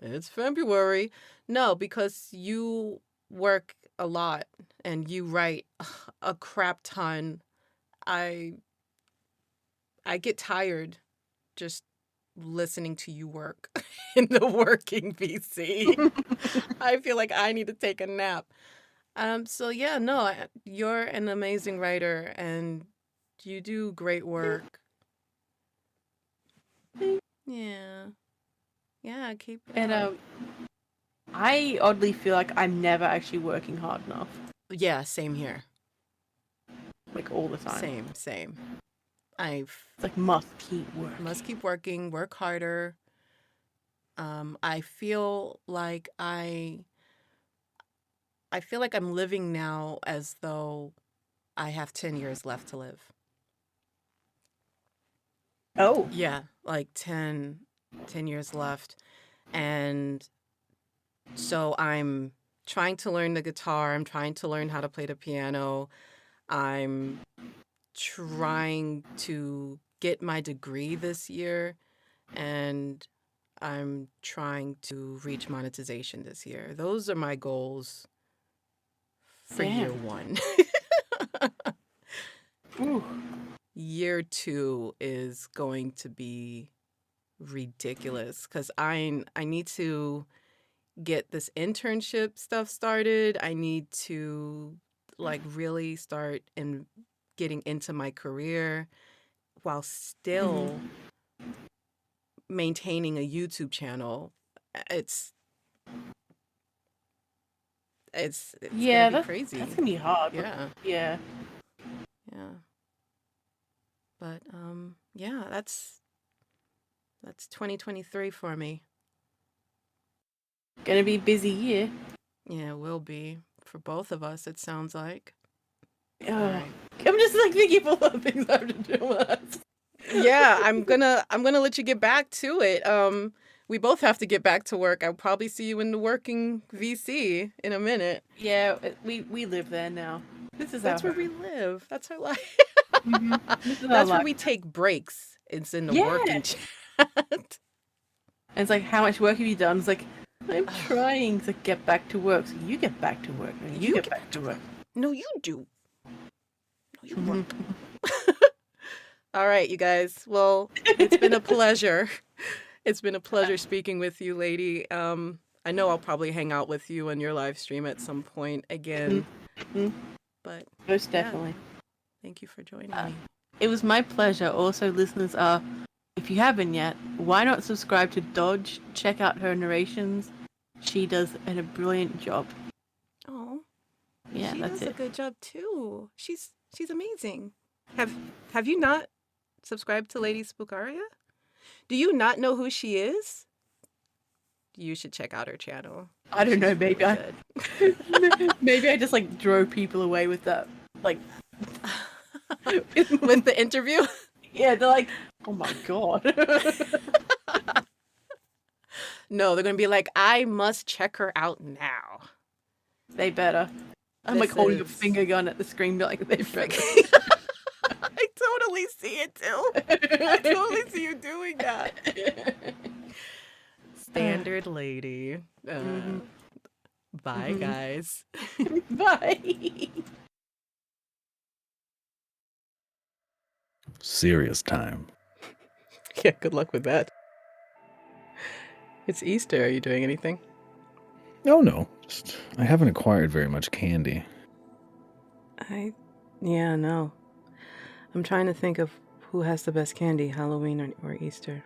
it's February. No, because you work a lot and you write a crap ton. I I get tired just listening to you work in the working VC. I feel like I need to take a nap. So yeah, no, you're an amazing writer and you do great work. Yeah. Yeah, keep it And up. I oddly feel like I'm never actually working hard enough, Yeah, same here. like all the time. Same. I It's like must keep must working. keep working, work harder. I feel like I feel like I'm living now as though I have 10 years left to live. Oh, Yeah, like 10 years left. And so I'm trying to learn the guitar, I'm trying to learn how to play the piano. I'm trying to get my degree this year, and I'm trying to reach monetization this year. Those are my goals for year damn. one. Ooh. Year two is going to be ridiculous because I need to get this internship stuff started. I need to like really start in getting into my career while still Mhm. maintaining a YouTube channel. It's it's gonna Yeah, be that's crazy. gonna be hard. But Yeah, yeah, yeah. But yeah, that's 2023 for me. gonna be a busy year. Yeah, it will be for both of us. It sounds like. All Oh, right. I'm just like thinking of all the things I have to do. Yeah, I'm gonna let you get back to it. We both have to get back to work. I'll probably see you in the working VC in a minute. Yeah, we live there now. This is our That's where we home. live. That's our life. This is our That's where life. we take breaks. It's in the Yeah, working. And it's like, how much work have you done? It's like, I'm trying to get back to work. So you get back to work. And you get back to work. No, you do. No, you won't. All right, you guys. Well, it's been a pleasure. It's been a pleasure speaking with you, lady. I know I'll probably hang out with you on your live stream at some point again. But Most definitely. Thank you for joining me. It was my pleasure. Also, listeners, if you haven't yet, why not subscribe to Dodge? Check out her narrations. She does a brilliant job. Oh, yeah, she that's does it. a good job too. She's amazing. Have you not subscribed to Lady Spookaria? Do you not know who she is? You should check out her channel. I don't know, maybe really maybe I just like drove people away with that, like with the interview. Yeah, they're like, oh my god. No, they're gonna be like, I must check her out now. They better. I'm like holding a finger gun at the screen, be like, they better. I totally see it too. I totally see you doing that. Standard lady. Bye, guys. Bye. Serious time. Yeah, good luck with that. It's Easter. Are you doing anything? Oh no, just, I haven't acquired very much candy. Yeah, no. I'm trying to think of who has the best candy, Halloween or Easter.